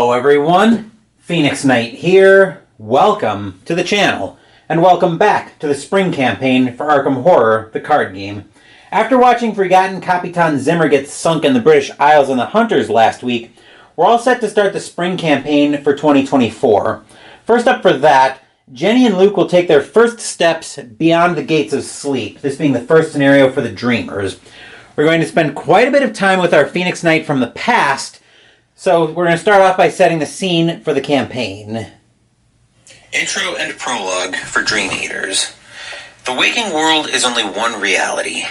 Hello everyone, Phoenix Knight here. Welcome to the channel, and welcome back to the spring campaign for Arkham Horror, the card game. After watching Forgotten Capitan Zimmer get sunk in the British Isles and the Hunters last week, we're all set to start the spring campaign for 2024. First up for that, Jenny and Luke will take their first steps beyond the gates of sleep, this being the first scenario for the Dreamers. We're going to spend quite a bit of time with our Phoenix Knight from the past, so we're going to start off by setting the scene for the campaign. Intro and prologue for Dream Eaters. The waking world is only one reality.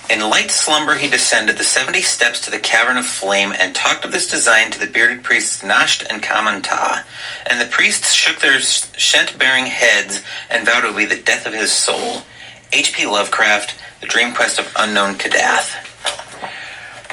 In light slumber he descended the 70 steps to the Cavern of Flame and talked of this design to the bearded priests Nasht and Kamantah, and the priests shook their shent-bearing heads and vowed it would be the death of his soul. H.P. Lovecraft, The Dream Quest of Unknown Kadath.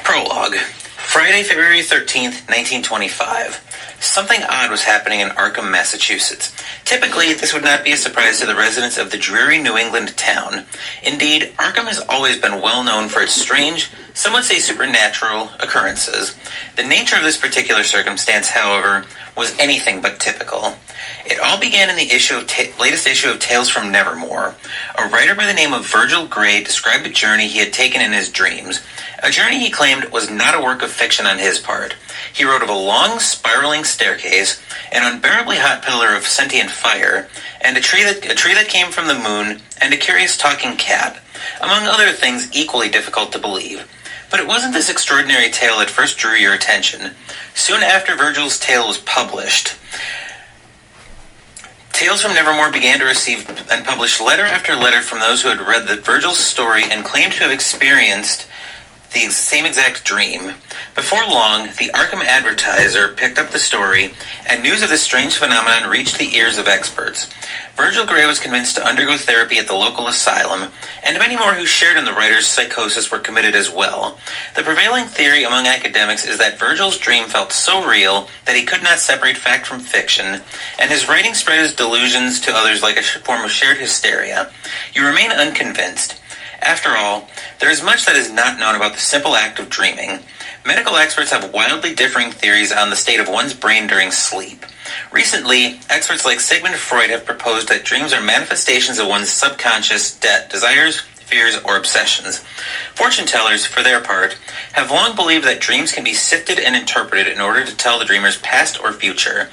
Prologue. Friday, February 13th, 1925. Something odd was happening in Arkham, Massachusetts. Typically, this would not be a surprise to the residents of the dreary New England town. Indeed, Arkham has always been well known for its strange, some would say supernatural, occurrences. The nature of this particular circumstance, however, was anything but typical. It all began in the latest issue of Tales from Nevermore. A writer by the name of Virgil Gray described a journey he had taken in his dreams. A journey he claimed was not a work of fiction on his part. He wrote of a long, spiraling staircase, an unbearably hot pillar of sentient fire, and a tree that came from the moon, and a curious talking cat, among other things equally difficult to believe. But it wasn't this extraordinary tale that first drew your attention. Soon after Virgil's tale was published, Tales from Nevermore began to receive and publish letter after letter from those who had read Virgil's story and claimed to have experienced the same exact dream. Before long, the Arkham Advertiser picked up the story, and news of this strange phenomenon reached the ears of experts. Virgil Gray was convinced to undergo therapy at the local asylum, and many more who shared in the writer's psychosis were committed as well. The prevailing theory among academics is that Virgil's dream felt so real that he could not separate fact from fiction, and his writing spread his delusions to others like a form of shared hysteria. You remain unconvinced. After all, there is much that is not known about the simple act of dreaming. Medical experts have wildly differing theories on the state of one's brain during sleep. Recently, experts like Sigmund Freud have proposed that dreams are manifestations of one's subconscious desires, fears, or obsessions. Fortune tellers, for their part, have long believed that dreams can be sifted and interpreted in order to tell the dreamer's past or future.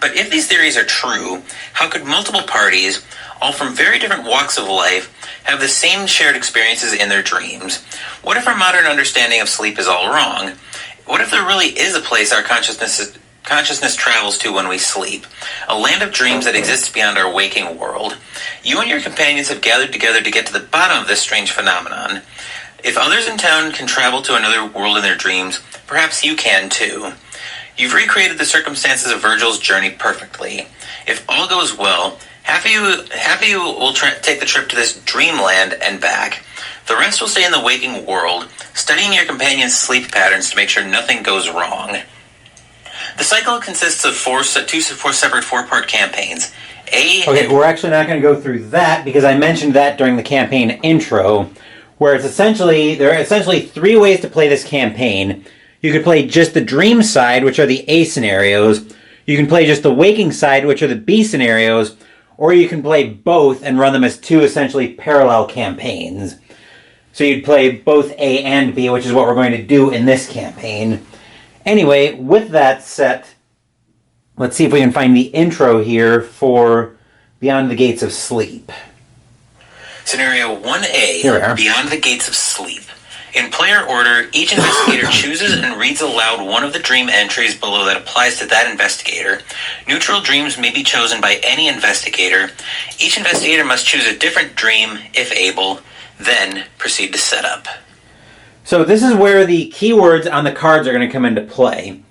But if these theories are true, how could multiple parties, all from very different walks of life, have the same shared experiences in their dreams? What if our modern understanding of sleep is all wrong? What if there really is a place our consciousness travels to when we sleep? A land of dreams that exists beyond our waking world. You and your companions have gathered together to get to the bottom of this strange phenomenon. If others in town can travel to another world in their dreams, perhaps you can too. You've recreated the circumstances of Virgil's journey perfectly. If all goes well, half of you will take the trip to this dreamland and back. The rest will stay in the waking world, studying your companion's sleep patterns to make sure nothing goes wrong. The cycle consists of four separate four-part campaigns. Okay, we're actually not going to go through that because I mentioned that during the campaign intro, where there are essentially three ways to play this campaign. You could play just the dream side, which are the A scenarios. You can play just the waking side, which are the B scenarios. Or you can play both and run them as two essentially parallel campaigns. So you'd play both A and B, which is what we're going to do in this campaign. Anyway, with that set, let's see if we can find the intro here for Beyond the Gates of Sleep. Scenario 1A, Beyond the Gates of Sleep. In player order, each investigator chooses and reads aloud one of the dream entries below that applies to that investigator. Neutral dreams may be chosen by any investigator. Each investigator must choose a different dream, if able, then proceed to set up. So this is where the keywords on the cards are going to come into play.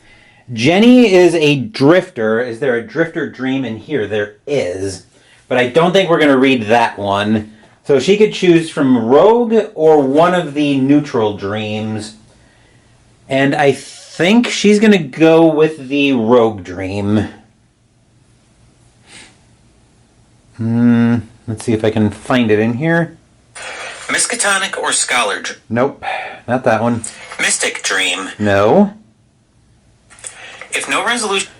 Jenny is a drifter. Is there a drifter dream in here? There is. But I don't think we're going to read that one. So she could choose from Rogue or one of the neutral dreams. And I think she's going to go with the Rogue dream. Let's see if I can find it in here. Miskatonic or Scholar Dream? Nope, not that one. Mystic Dream? No. If no resolution...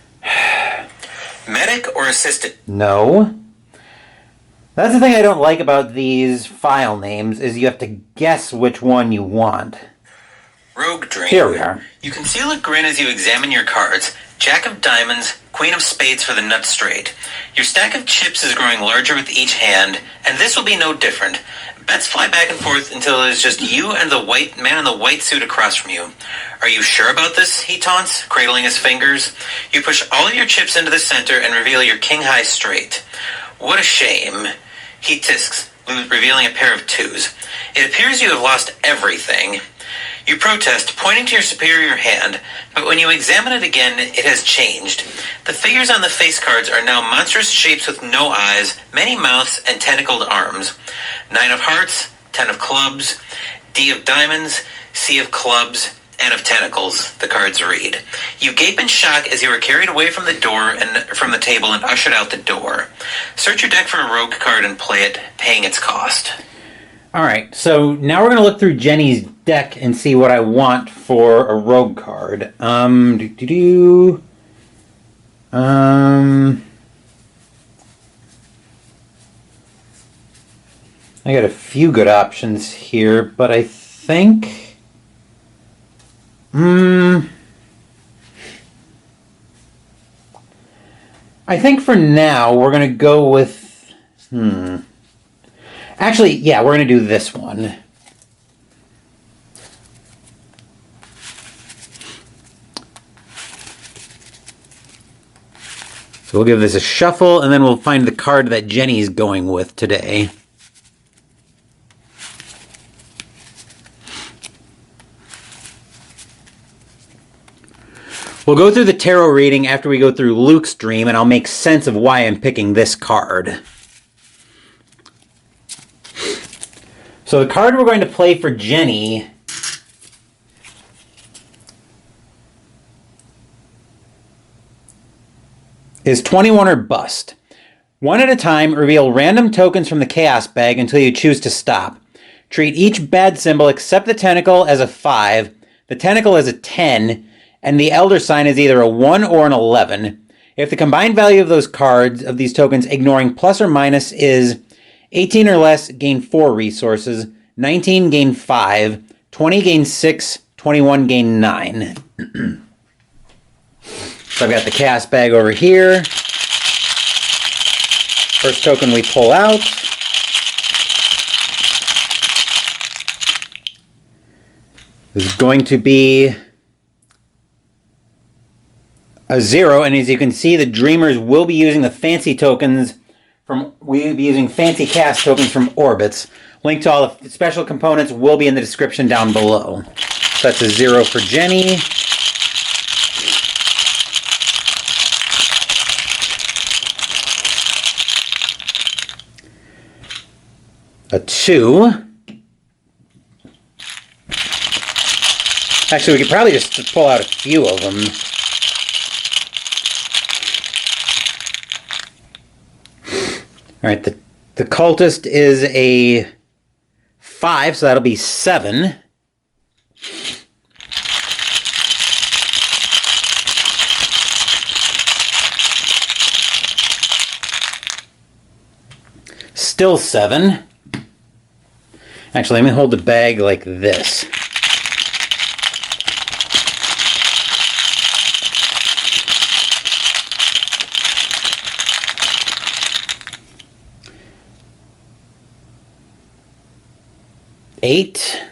Medic or assistant? No. That's the thing I don't like about these file names, is you have to guess which one you want. Rogue Dream. Here we are. You conceal a grin as you examine your cards. Jack of Diamonds, Queen of Spades for the nut straight. Your stack of chips is growing larger with each hand, and this will be no different. Bets fly back and forth until it is just you and the white man in the white suit across from you. Are you sure about this? He taunts, cradling his fingers. You push all of your chips into the center and reveal your king high straight. What a shame. He tisks, revealing a pair of twos. It appears you have lost everything. You protest, pointing to your superior hand, but when you examine it again, it has changed. The figures on the face cards are now monstrous shapes with no eyes, many mouths, and tentacled arms. 9 of hearts, 10 of clubs, D of diamonds, C of clubs, and of tentacles, the cards read. You gape in shock as you are carried away from the door and from the table and ushered out the door. Search your deck for a rogue card and play it, paying its cost. Alright, so now we're going to look through Jenny's deck and see what I want for a rogue card. I got a few good options here, but I think... I think for now we're going to go with... Actually, yeah, we're going to do this one. So we'll give this a shuffle, and then we'll find the card that Jenny's going with today. We'll go through the tarot reading after we go through Luke's dream, and I'll make sense of why I'm picking this card. So the card we're going to play for Jenny is 21 or Bust. One at a time, reveal random tokens from the Chaos Bag until you choose to stop. Treat each bad symbol except the tentacle as a 5, the tentacle as a 10, and the Elder Sign is either a 1 or an 11. If the combined value of those cards, of these tokens, ignoring plus or minus, is 18 or less, gain 4 resources, 19 gain 5, 20 gain 6, 21 gain 9. So I've got the Chaos Bag over here. First token we pull out. Is going to be a 0, and as you can see, the Dreamers will be using the fancy tokens we'll be using fancy cast tokens from Orbits. Link to all the special components will be in the description down below. So that's a 0 for Jenny. A 2. Actually, we could probably just pull out a few of them. Alright, the Cultist is a 5, so that'll be 7. Still 7. Actually, let me hold the bag like this. Eight.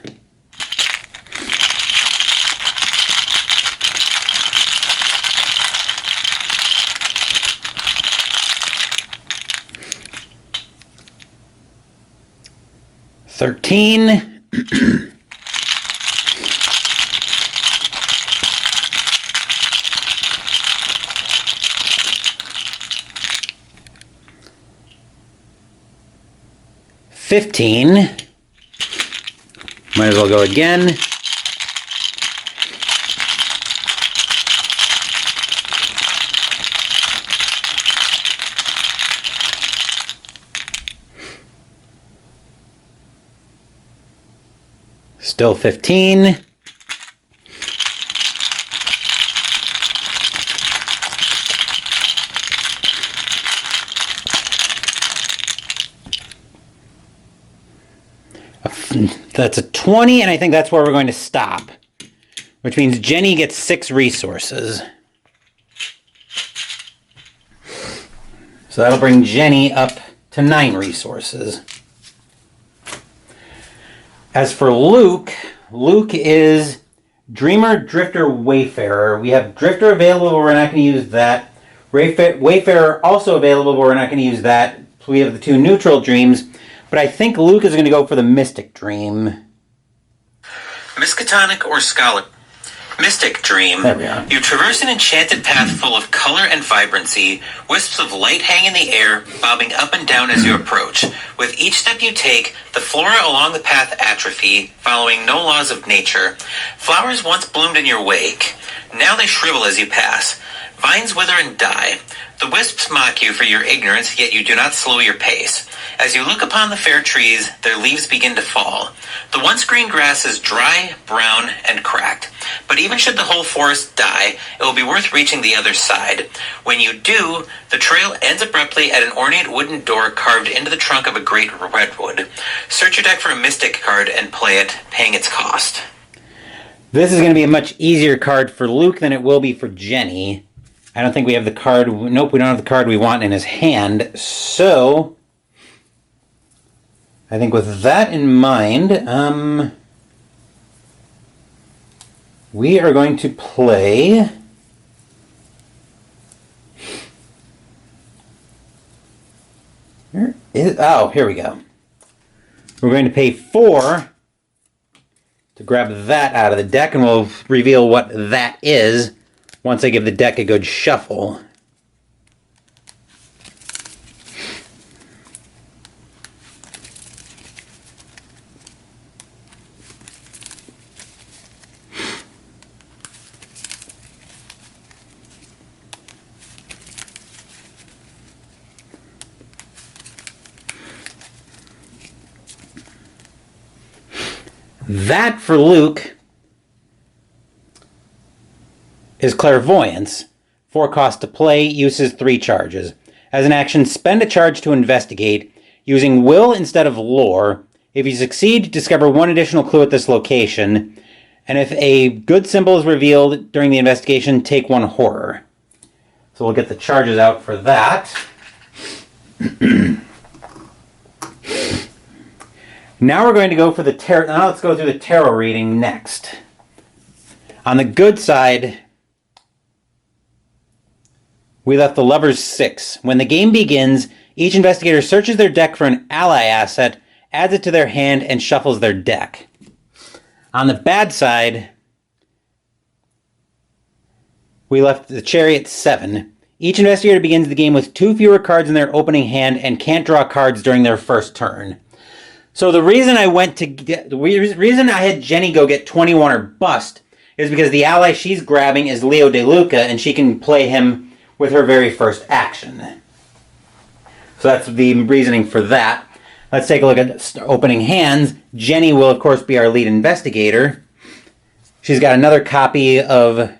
$13. $15. Might as well go again. Still 15. That's a 20, and I think that's where we're going to stop. Which means Jenny gets 6 resources. So that'll bring Jenny up to 9 resources. As for Luke, Luke is Dreamer, Drifter, Wayfarer. We have Drifter available, but we're not going to use that. Wayfarer also available, but we're not going to use that. So we have the 2 neutral dreams, but I think Luke is going to go for the Mystic Dream. Miskatonic or Scholar. Mystic Dream. There we are. You traverse an enchanted path full of color and vibrancy. Wisps of light hang in the air, bobbing up and down as you approach. With each step you take, the flora along the path atrophy, following no laws of nature. Flowers once bloomed in your wake. Now they shrivel as you pass. Vines wither and die. The wisps mock you for your ignorance, yet you do not slow your pace. As you look upon the fair trees, their leaves begin to fall. The once green grass is dry, brown, and cracked. But even should the whole forest die, it will be worth reaching the other side. When you do, the trail ends abruptly at an ornate wooden door carved into the trunk of a great redwood. Search your deck for a Mystic card and play it, paying its cost. This is going to be a much easier card for Luke than it will be for Jenny. I don't think we have the card. Nope, we don't have the card we want in his hand. So, I think with that in mind, we are going to play... here we go. We're going to pay 4 to grab that out of the deck, and we'll reveal what that is once I give the deck a good shuffle. That, for Luke, is Clairvoyance. 4 cost to play, uses 3 charges. As an action, spend a charge to investigate, using will instead of lore. If you succeed, discover 1 additional clue at this location. And if a good symbol is revealed during the investigation, take 1 horror. So we'll get the charges out for that. Now we're going to go for the tarot. Now let's go through the tarot reading next. On the good side, we left the Lover's 6. When the game begins, each investigator searches their deck for an ally asset, adds it to their hand, and shuffles their deck. On the bad side, we left the Chariot 7. Each investigator begins the game with 2 fewer cards in their opening hand and can't draw cards during their first turn. So the reason I had Jenny go get 21 or bust is because the ally she's grabbing is Leo De Luca, and she can play him with her very first action. So that's the reasoning for that. Let's take a look at opening hands. Jenny will, of course, be our lead investigator. She's got another copy of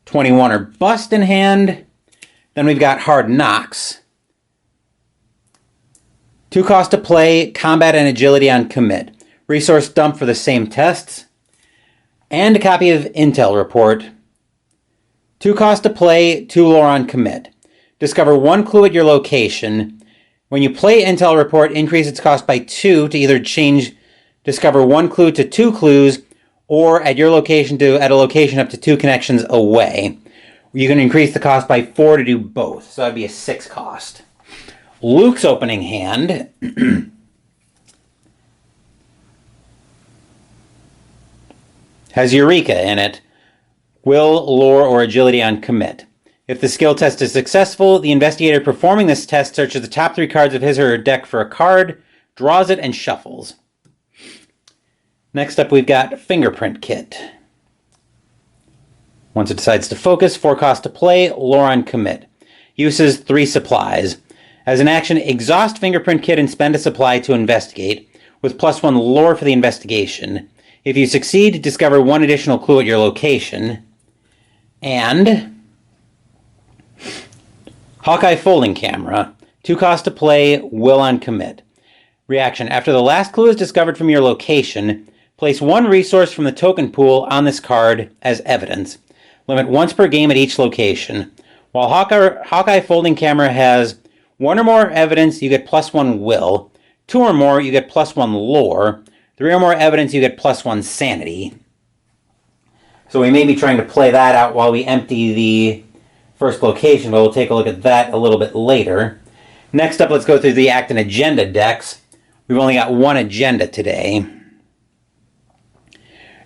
21 or bust in hand. Then we've got Hard Knocks. 2 cost to play, combat and agility on commit. Resource dump for the same tests. And a copy of Intel Report. 2 cost to play, 2 lore on commit. Discover 1 clue at your location. When you play Intel Report, increase its cost by 2 to either discover 1 clue to 2 clues, or at your location at a location up to 2 connections away. You can increase the cost by 4 to do both, so that'd be a 6 cost. Luke's opening hand has Eureka in it. Will, lore, or agility on commit. If the skill test is successful, the investigator performing this test searches the top 3 cards of his or her deck for a card, draws it, and shuffles. Next up, we've got Fingerprint Kit. Once it decides to focus, 4 cost to play, lore on commit. Uses 3 supplies. As an action, exhaust Fingerprint Kit and spend a supply to investigate, with +1 lore for the investigation. If you succeed, discover 1 additional clue at your location. And Hawkeye Folding Camera. 2 cost to play, will on commit. Reaction. After the last clue is discovered from your location, place one resource from the token pool on this card as evidence. Limit once per game at each location. While Hawkeye Folding Camera has one or more evidence, you get +1 will. 2 or more, you get +1 lore. 3 or more evidence, you get +1 sanity. So we may be trying to play that out while we empty the first location, but we'll take a look at that a little bit later. Next up, let's go through the Act and Agenda decks. We've only got one agenda today.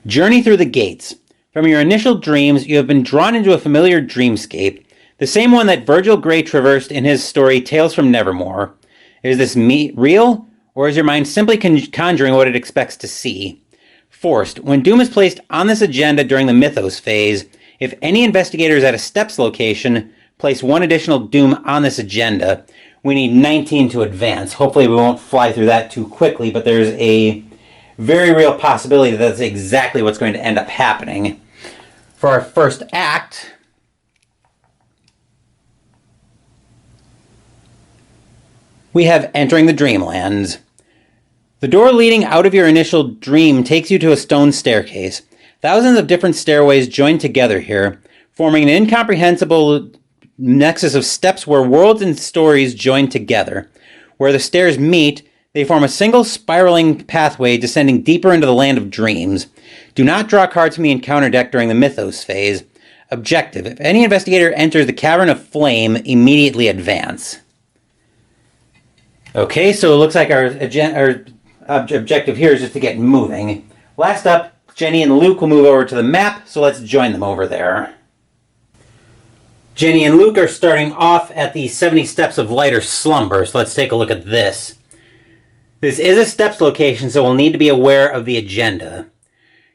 Journey through the gates. From your initial dreams, you have been drawn into a familiar dreamscape, the same one that Virgil Gray traversed in his story Tales from Nevermore. Is this real, or is your mind simply conjuring what it expects to see? Forced. When Doom is placed on this agenda during the Mythos phase, if any investigator is at a Steps location, place one additional Doom on this agenda. We need 19 to advance. Hopefully we won't fly through that too quickly, but there's a very real possibility that that's exactly what's going to end up happening. For our first act, we have Entering the Dreamlands. The door leading out of your initial dream takes you to a stone staircase. Thousands of different stairways join together here, forming an incomprehensible nexus of steps where worlds and stories join together. Where the stairs meet, they form a single spiraling pathway descending deeper into the land of dreams. Do not draw cards from the encounter deck during the Mythos phase. Objective. If any investigator enters the Cavern of Flame, immediately advance. Okay, so it looks like our objective here is just to get moving. Last up, Jenny and Luke will move over to the map, so let's join them over there. Jenny and Luke are starting off at the 70 Steps of Light or Slumber, so let's take a look at this. This is a Steps location, so we'll need to be aware of the agenda.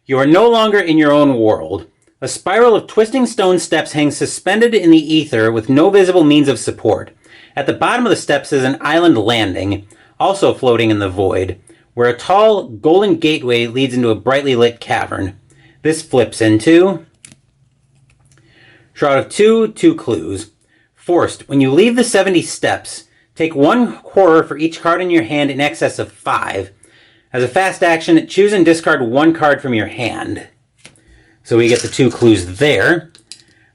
You are no longer in your own world. A spiral of twisting stone steps hangs suspended in the ether with no visible means of support. At the bottom of the steps is an island landing, also floating in the void, where a tall golden gateway leads into a brightly lit cavern. This flips into Shroud of 2 clues. Forced. When you leave the 70 steps, take one horror for each card in your hand in excess of 5. As a fast action, choose and discard one card from your hand. So we get the 2 clues there.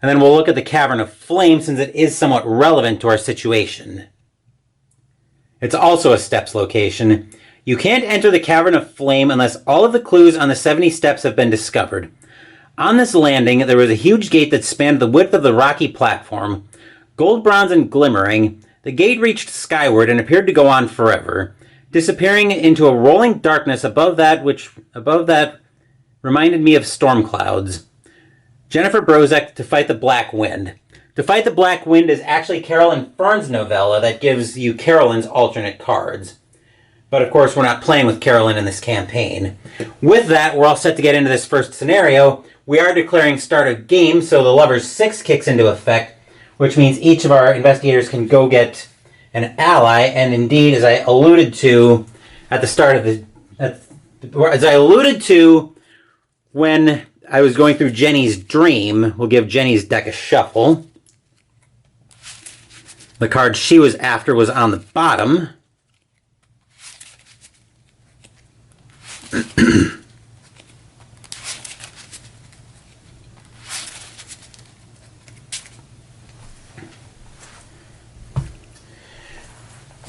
And then we'll look at the Cavern of Flame since it is somewhat relevant to our situation. It's also a Steps location. You can't enter the Cavern of Flame unless all of the clues on the 70 steps have been discovered. On this landing, there was a huge gate that spanned the width of the rocky platform. Gold, bronze, and glimmering, the gate reached skyward and appeared to go on forever, disappearing into a rolling darkness above that reminded me of storm clouds. Jennifer Brozek, To Fight the Black Wind. To Fight the Black Wind is actually Carolyn Fern's novella that gives you Carolyn's alternate cards. But of course, we're not playing with Carolyn in this campaign. With that, we're all set to get into this first scenario. We are declaring start of game, so the Lover's 6 kicks into effect, which means each of our investigators can go get an ally, and indeed, as I alluded to at the start of when I was going through Jenny's dream, we'll give Jenny's deck a shuffle. The card she was after was on the bottom.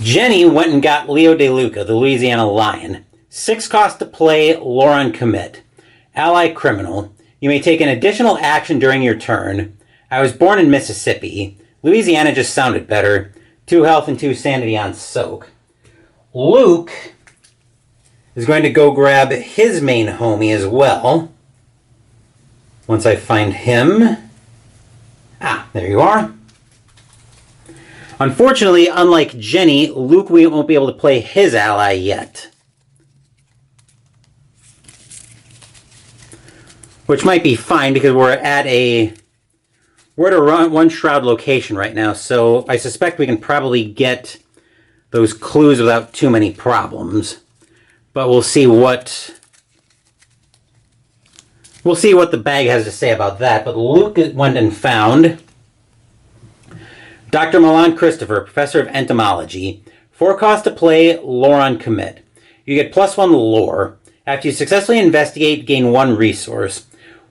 Jenny went and got Leo De Luca, the Louisiana Lion. 6 cost to play, Lauren Commit. Ally Criminal. You may take an additional action during your turn. I was born in Mississippi. Louisiana just sounded better. 2 health and 2 sanity on Soak. Luke is going to go grab his main homie as well. Once I find him. There you are. Unfortunately, unlike Jenny, Luke won't be able to play his ally yet. Which might be fine because we're at a one Shroud location right now, so I suspect we can probably get those clues without too many problems. But we'll see what the bag has to say about that. But Luke went and found Dr. Milan Christopher, Professor of Entomology. 4 cost to play, lore on commit. You get +1 lore. After you successfully investigate, gain 1 resource.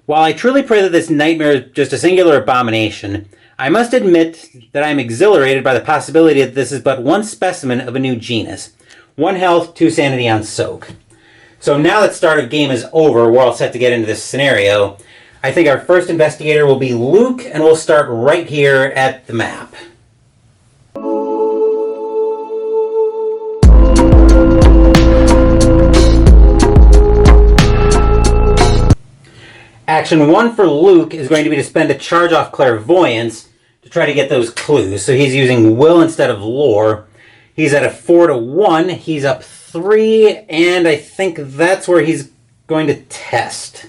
While I truly pray that this nightmare is just a singular abomination, I must admit that I am exhilarated by the possibility that this is but one specimen of a new genus. 1 health, 2 sanity on soak. So now that start of game is over, we're all set to get into this scenario. I think our first investigator will be Luke, and we'll start right here at the map. Action 1 for Luke is going to be to spend a charge off clairvoyance to try to get those clues. So he's using will instead of lore. He's at a 4-1. He's up 3, and I think that's where he's going to test.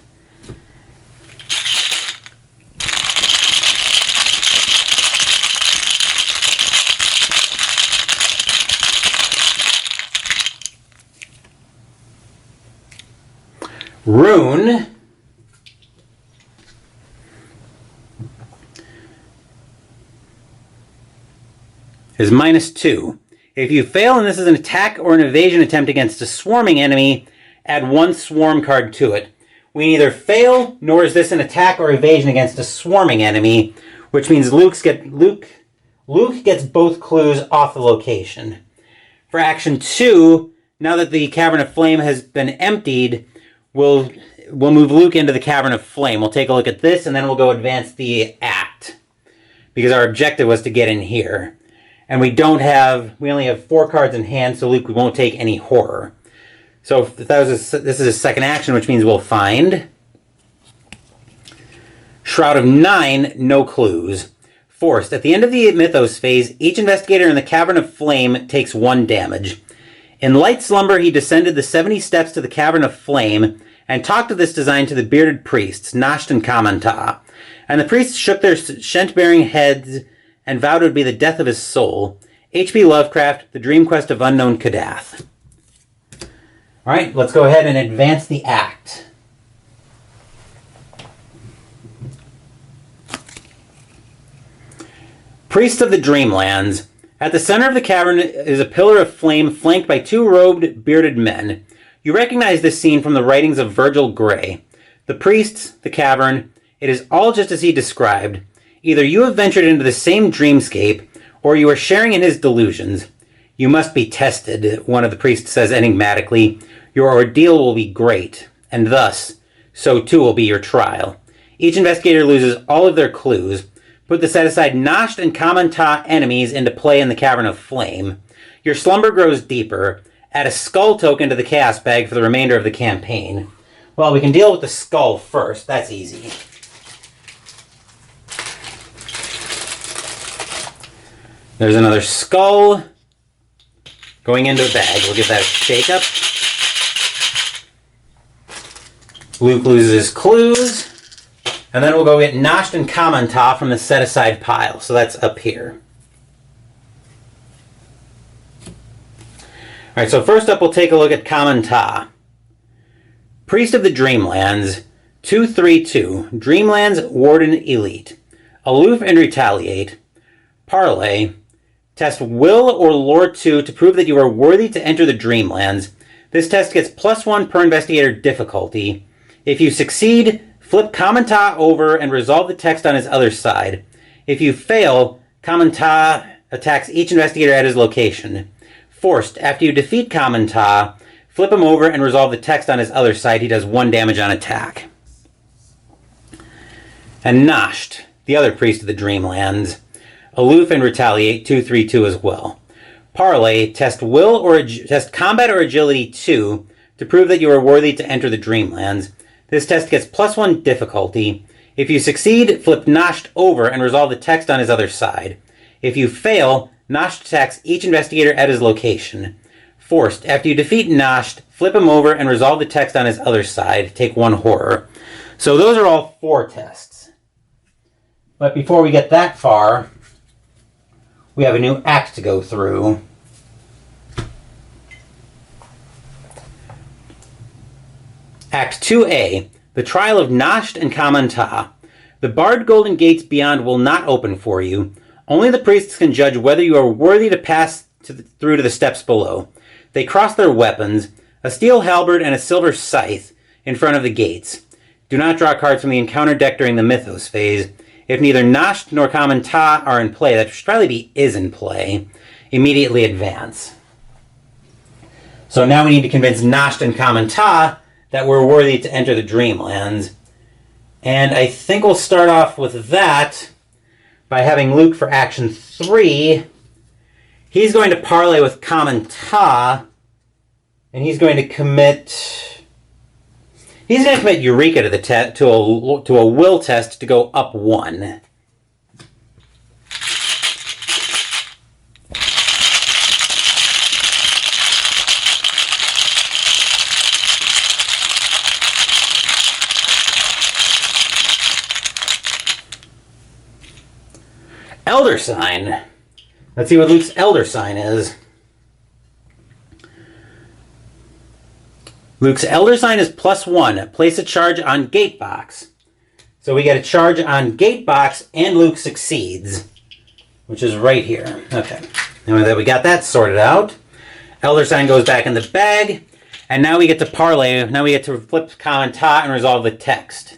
Rune is -2. If you fail and this is an attack or an evasion attempt against a swarming enemy, add 1 swarm card to it. We neither fail, nor is this an attack or evasion against a swarming enemy, which means Luke gets both clues off the location. For action 2, now that the Cavern of Flame has been emptied, we'll move Luke into the Cavern of Flame. We'll take a look at this, and then we'll go advance the act, because our objective was to get in here. And we only have 4 cards in hand, so Luke won't take any horror. So this is a second action, which means we'll find Shroud of 9, no clues. Forced. At the end of the Mythos phase, each investigator in the Cavern of Flame takes 1 damage. In light slumber, he descended the 70 steps to the Cavern of Flame and talked of this design to the bearded priests, Nasht and Kamantah. And the priests shook their shent-bearing heads and vowed it would be the death of his soul. H.P. Lovecraft, The Dream Quest of Unknown Kadath. Alright, let's go ahead and advance the act. Priest of the Dreamlands. At the center of the cavern is a pillar of flame flanked by 2 robed, bearded men. You recognize this scene from the writings of Virgil Gray. The priests, the cavern, it is all just as he described. Either you have ventured into the same dreamscape, or you are sharing in his delusions. You must be tested, one of the priests says enigmatically. Your ordeal will be great, and thus, so too will be your trial. Each investigator loses all of their clues. Put the set-aside Nasht and Kamantah enemies into play in the Cavern of Flame. Your slumber grows deeper. Add a skull token to the chaos bag for the remainder of the campaign. Well, we can deal with the skull first. That's easy. There's another skull going into the bag. We'll give that a shake up. Luke loses his clues. And then we'll go get Nasht and Kamantah from the set-aside pile. So that's up here. Alright, so first up we'll take a look at Kamantah. Priest of the Dreamlands, 2/3/2. Dreamlands Warden Elite. Aloof and Retaliate. Parlay. Test Will or Lore 2 to prove that you are worthy to enter the Dreamlands. This test gets +1 per investigator difficulty. If you succeed, flip Kamantah over and resolve the text on his other side. If you fail, Kamantah attacks each investigator at his location. Forced. After you defeat Kamantah, flip him over and resolve the text on his other side. He does 1 damage on attack. And Nasht, the other priest of the Dreamlands. Aloof and Retaliate, 2/3/2 as well. Parlay, test Combat or Agility 2 to prove that you are worthy to enter the Dreamlands. This test gets +1 difficulty. If you succeed, flip Nasht over and resolve the text on his other side. If you fail, Nasht attacks each investigator at his location. Forced. After you defeat Nasht, flip him over and resolve the text on his other side. Take 1 horror. So those are all 4 tests. But before we get that far, we have a new act to go through. Act 2A, The Trial of Nasht and Kamantah. The barred golden gates beyond will not open for you. Only the priests can judge whether you are worthy to pass through to the steps below. They cross their weapons, a steel halberd and a silver scythe, in front of the gates. Do not draw cards from the encounter deck during the Mythos phase. If neither Nasht nor Common Ta are in play, that should probably be is in play, immediately advance. So now we need to convince Nasht and Common Ta that we're worthy to enter the Dreamlands. And I think we'll start off with that by having Luke for action 3. He's going to parlay with Common Ta, and he's going to commit Eureka to the to a will test to go up 1. Elder Sign. Let's see what Luke's Elder Sign is. Luke's Elder Sign is +1. Place a charge on Gatebox. So we get a charge on Gatebox, and Luke succeeds, which is right here. Okay. Now that we got that sorted out, Elder Sign goes back in the bag, and now we get to parlay. Now we get to flip Common Ta and resolve the text.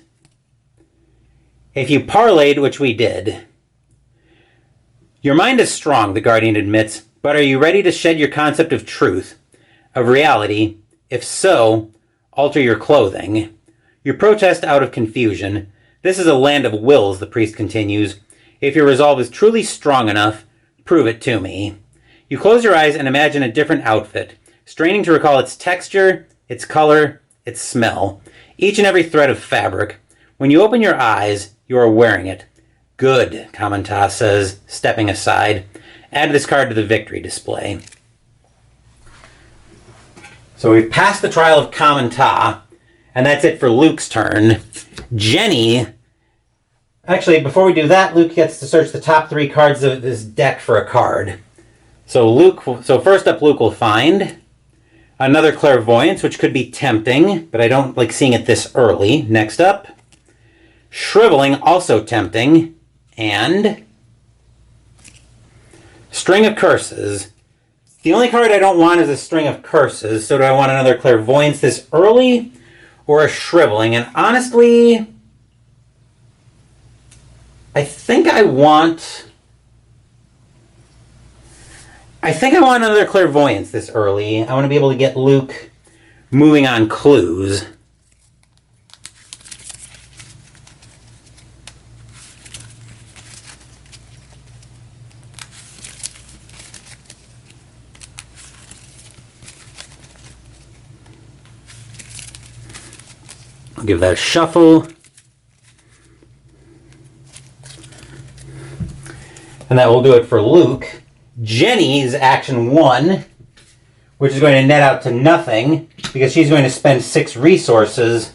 If you parlayed, which we did, your mind is strong, the Guardian admits, but are you ready to shed your concept of truth, of reality? If so, alter your clothing. You protest out of confusion. This is a land of wills, the priest continues. If your resolve is truly strong enough, prove it to me. You close your eyes and imagine a different outfit, straining to recall its texture, its color, its smell, each and every thread of fabric. When you open your eyes, you are wearing it. Good, Common Ta says, stepping aside. Add this card to the victory display. So we've passed the trial of Common Ta, and that's it for Luke's turn. Jenny... Actually, before we do that, Luke gets to search the top 3 cards of his deck for a card. So first up, Luke will find another Clairvoyance, which could be tempting, but I don't like seeing it this early. Next up, Shriveling, also tempting. And String of Curses. The only card I don't want is a String of Curses, so do I want another Clairvoyance this early or a Shriveling? And honestly, I think I want another Clairvoyance this early. I want to be able to get Luke moving on clues. I'll give that a shuffle. And that will do it for Luke. Jenny's action 1, which is going to net out to nothing, because she's going to spend 6 resources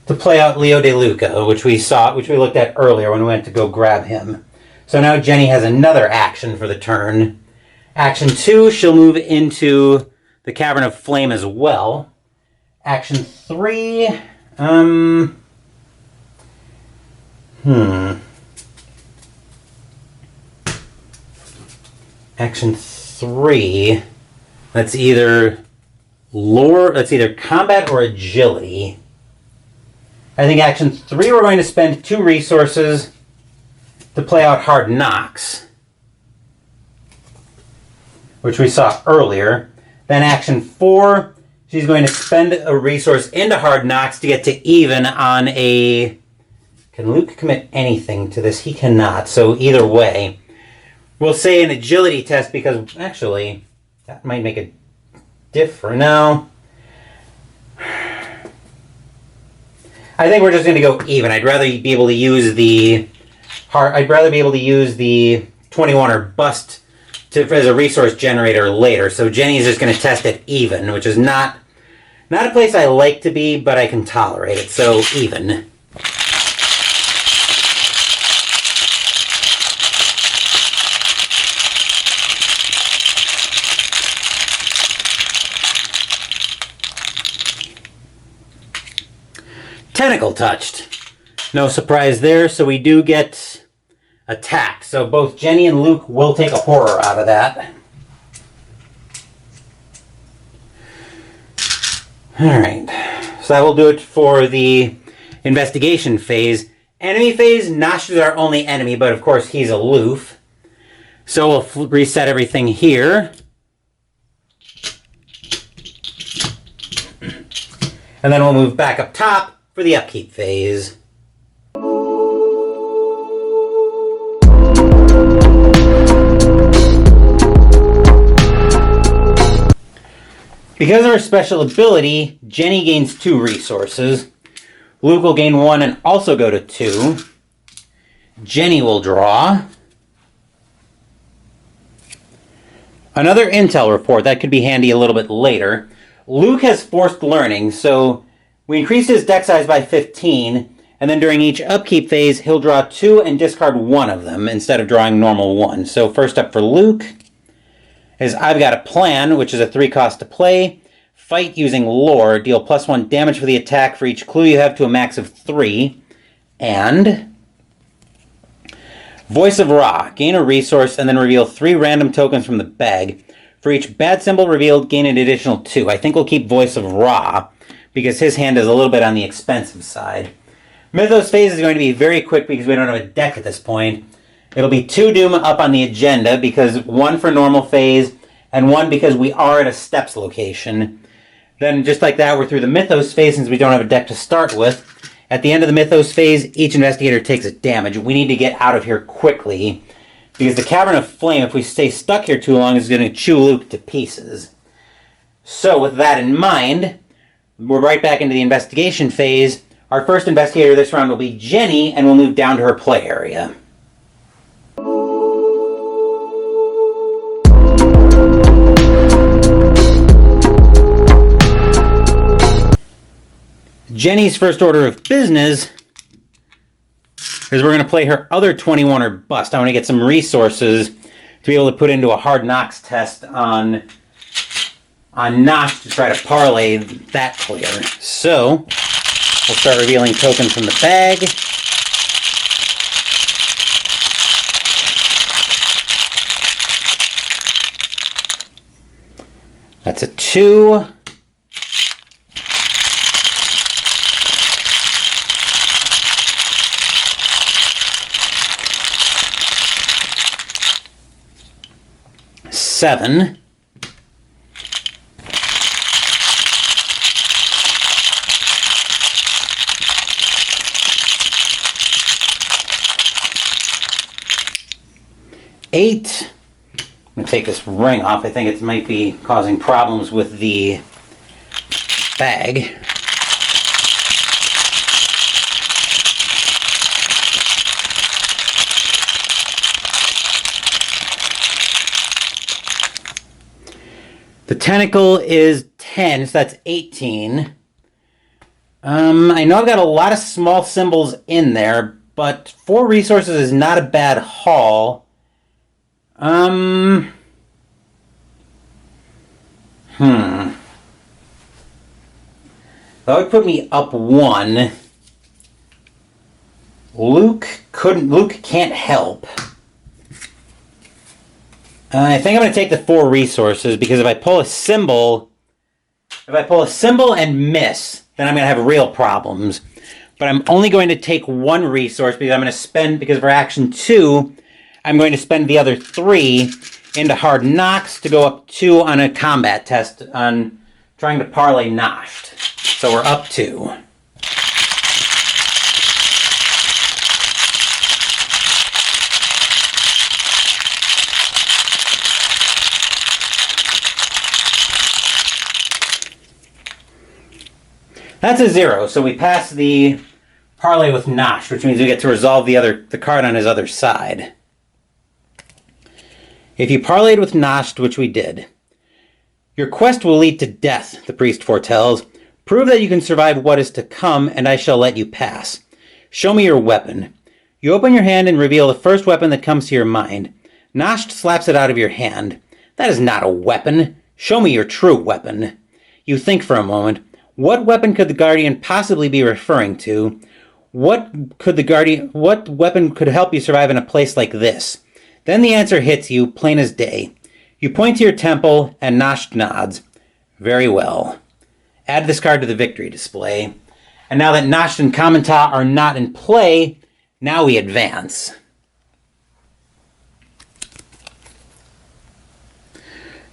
to play out Leo De Luca, which we looked at earlier when we went to go grab him. So now Jenny has another action for the turn. Action 2, she'll move into the Cavern of Flame as well. Action 3, Action 3, that's either combat or agility. I think action 3 we're going to spend 2 resources to play out Hard Knocks, which we saw earlier. Then action 4, she's going to spend a resource into Hard Knocks to get to even on a... Can Luke commit anything to this? He cannot, so either way. We'll say an agility test because, actually, that might make a difference. No. I think we're just going to go even. I'd rather be able to use the 21 or bust as a resource generator later. So Jenny's just going to test it even, which is not a place I like to be, but I can tolerate it. So even. Tentacle touched. No surprise there, so we do get attacked. so both Jenny and Luke will take a horror out of that. Alright, so that will do it for the investigation phase. Enemy phase, Nosh is our only enemy, but of course he's aloof. So we'll reset everything here. And then we'll move back up top for the upkeep phase. Because of her special ability, Jenny gains 2 resources. Luke will gain 1 and also go to 2. Jenny will draw. Another intel report, that could be handy a little bit later. Luke has forced learning, so we increased his deck size by 15, and then during each upkeep phase, he'll draw 2 and discard 1 of them instead of drawing normal 1. So first up for Luke is I've got a plan, which is a 3 cost to play. Fight using lore, deal +1 damage for the attack for each clue you have to a max of 3. And Voice of Ra, gain a resource and then reveal 3 random tokens from the bag. For each bad symbol revealed, gain an additional 2. I think we'll keep Voice of Ra, because his hand is a little bit on the expensive side. Mythos phase is going to be very quick because we don't have a deck at this point. It'll be 2 Doom up on the agenda, because 1 for normal phase, and 1 because we are at a steps location. Then just like that, we're through the Mythos phase since we don't have a deck to start with. At the end of the Mythos phase, each investigator takes a damage. We need to get out of here quickly, because the Cavern of Flame, if we stay stuck here too long, is going to chew Luke to pieces. So with that in mind, we're right back into the investigation phase. Our first investigator this round will be Jenny, and we'll move down to her play area. Jenny's first order of business is we're going to play her other 21 or bust. I want to get some resources to be able to put into a hard knocks test on Nosh to try to parlay that clear. So we'll start revealing tokens from the bag. That's a 2. Seven. Eight. I'm going to take this ring off. I think it might be causing problems with the bag. The tentacle is 10, so that's 18. I know I've got a lot of small symbols in there, but 4 resources is not a bad haul. That would put me up 1. Luke can't help. I think I'm going to take the 4 resources, because if I pull a symbol and miss, then I'm going to have real problems. But I'm only going to take 1 resource, because I'm going to spend, because for action 2, I'm going to spend the other 3 into hard knocks to go up 2 on a combat test on trying to parlay Noshed. So we're up 2. That's a 0, so we pass the parlay with Nosh, which means we get to resolve the card on his other side. If you parlayed with Nosh, which we did, your quest will lead to death, the priest foretells. Prove that you can survive what is to come, and I shall let you pass. Show me your weapon. You open your hand and reveal the first weapon that comes to your mind. Nosh slaps it out of your hand. That is not a weapon. Show me your true weapon. You think for a moment. What weapon could the Guardian possibly be referring to? What weapon could help you survive in a place like this? Then the answer hits you, plain as day. You point to your temple, and Nosht nods. Very well. Add this card to the victory display. And now that Nosht and Kamanta are not in play, now we advance.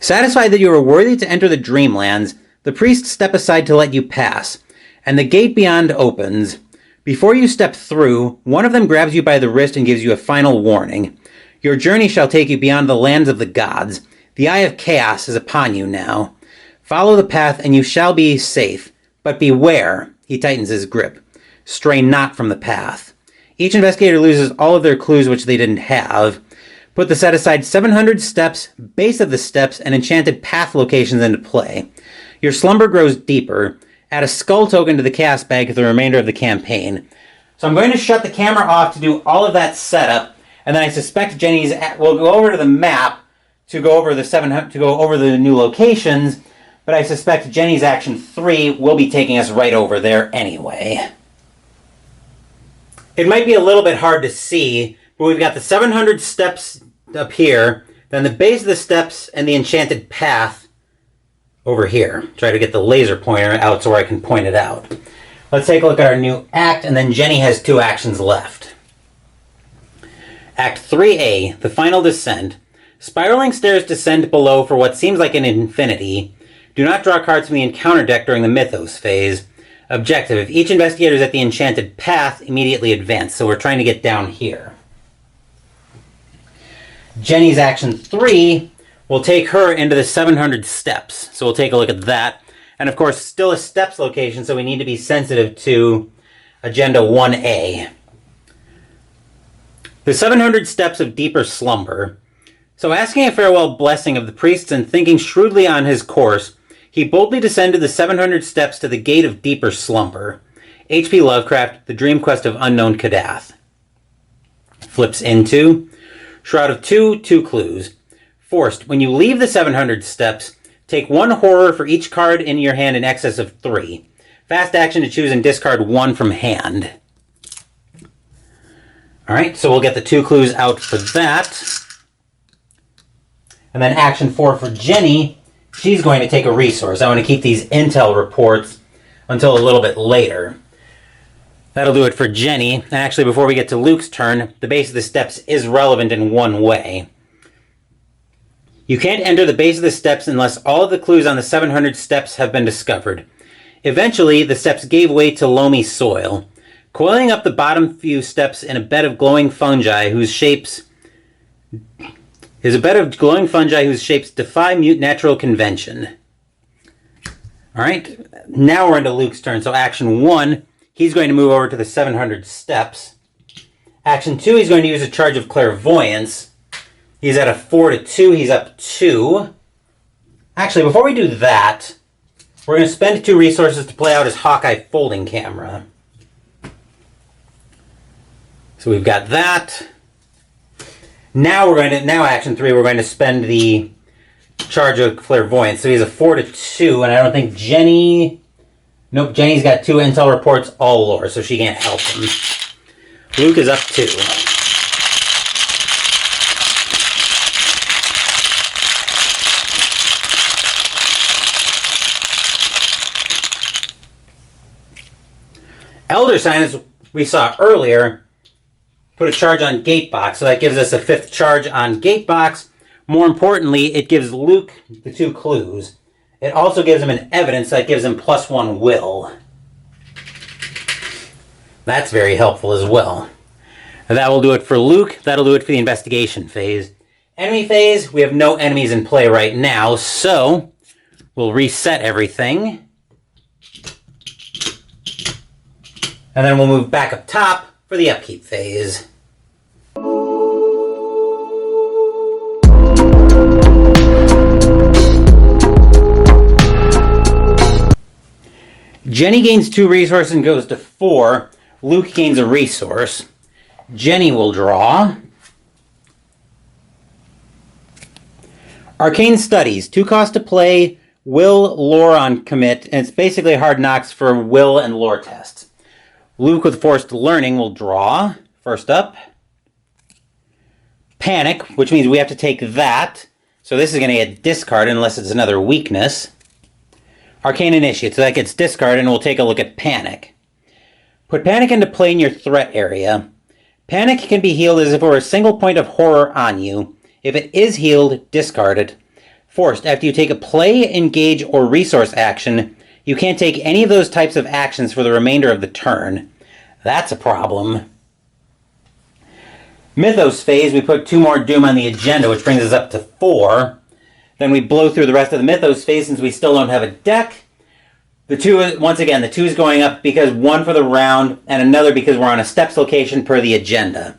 Satisfied that you are worthy to enter the Dreamlands, the priests step aside to let you pass, and the gate beyond opens. Before you step through, one of them grabs you by the wrist and gives you a final warning. Your journey shall take you beyond the lands of the gods. The eye of chaos is upon you now. Follow the path and you shall be safe. But beware, he tightens his grip. Stray not from the path. Each investigator loses all of their clues which they didn't have. Put the set aside 700 steps, base of the steps, and enchanted path locations into play. Your slumber grows deeper. Add a skull token to the chaos bag for the remainder of the campaign. So I'm going to shut the camera off to do all of that setup, and then I suspect Jenny's will go over to the map to go over the new locations, but I suspect Jenny's action 3 will be taking us right over there anyway. It might be a little bit hard to see, but we've got the 700 steps up here, then the base of the steps and the enchanted path over here. Try to get the laser pointer out so I can point it out. Let's take a look at our new act, and then Jenny has 2 actions left. Act 3A, the final descent. Spiraling stairs descend below for what seems like an infinity. Do not draw cards from the encounter deck during the Mythos phase. Objective, if each investigator is at the enchanted path, immediately advance. So we're trying to get down here. Jenny's action 3 will take her into the 700 steps. So we'll take a look at that. And of course, still a steps location, so we need to be sensitive to Agenda 1A. The 700 steps of deeper slumber. So asking a farewell blessing of the priests and thinking shrewdly on his course, he boldly descended the 700 steps to the gate of deeper slumber. H.P. Lovecraft, The Dream Quest of Unknown Kadath. Flips into Shroud of 2 clues. Forced, when you leave the 700 steps, take 1 horror for each card in your hand in excess of 3. Fast action to choose and discard 1 from hand. Alright, so we'll get the 2 clues out for that. And then action 4 for Jenny, she's going to take a resource. I want to keep these intel reports until a little bit later. That'll do it for Jenny. And actually, before we get to Luke's turn, the base of the steps is relevant in one way. You can't enter the base of the steps unless all of the clues on the 700 steps have been discovered. Eventually, the steps gave way to loamy soil, coiling up the bottom few steps in a bed of glowing fungi whose shapes defy natural convention. Alright, now we're into Luke's turn. So action 1, he's going to move over to the 700 steps. Action 2, he's going to use a charge of clairvoyance. He's at a 4-2, he's up 2. Actually, before we do that, we're going to spend 2 resources to play out his Hawkeye folding camera. So we've got that. Now action 3, we're going to spend the charge of clairvoyance. So he's a 4-2, and I don't think Jenny... Nope, Jenny's got 2 intel reports, all lore, so she can't help him. Luke is up 2. Elder Sign, as we saw earlier, put a charge on Gatebox, so that gives us a 5th charge on Gatebox. More importantly, it gives Luke the 2 clues. It also gives him an evidence that gives him +1 will. That's very helpful as well. And that will do it for Luke. That'll do it for the investigation phase. Enemy phase, we have no enemies in play right now, so we'll reset everything. And then we'll move back up top for the upkeep phase. Jenny gains 2 resources and goes to 4. Luke gains a resource. Jenny will draw. Arcane Studies. 2 cost to play. Will, lore on commit. And it's basically hard knocks for will and lore tests. Luke with Forced Learning will draw. First up, Panic, which means we have to take that. So this is going to get discarded unless it's another weakness. Arcane Initiate, so that gets discarded, and we'll take a look at Panic. Put Panic into play in your threat area. Panic can be healed as if it were a single point of horror on you. If it is healed, discard it. Forced, after you take a play, engage, or resource action, you can't take any of those types of actions for the remainder of the turn. That's a problem. Mythos phase, we put 2 more Doom on the agenda, which brings us up to 4. Then we blow through the rest of the Mythos phase since we still don't have a deck. The 2, once again, the 2 is going up because 1 for the round and another because we're on a steps location per the agenda.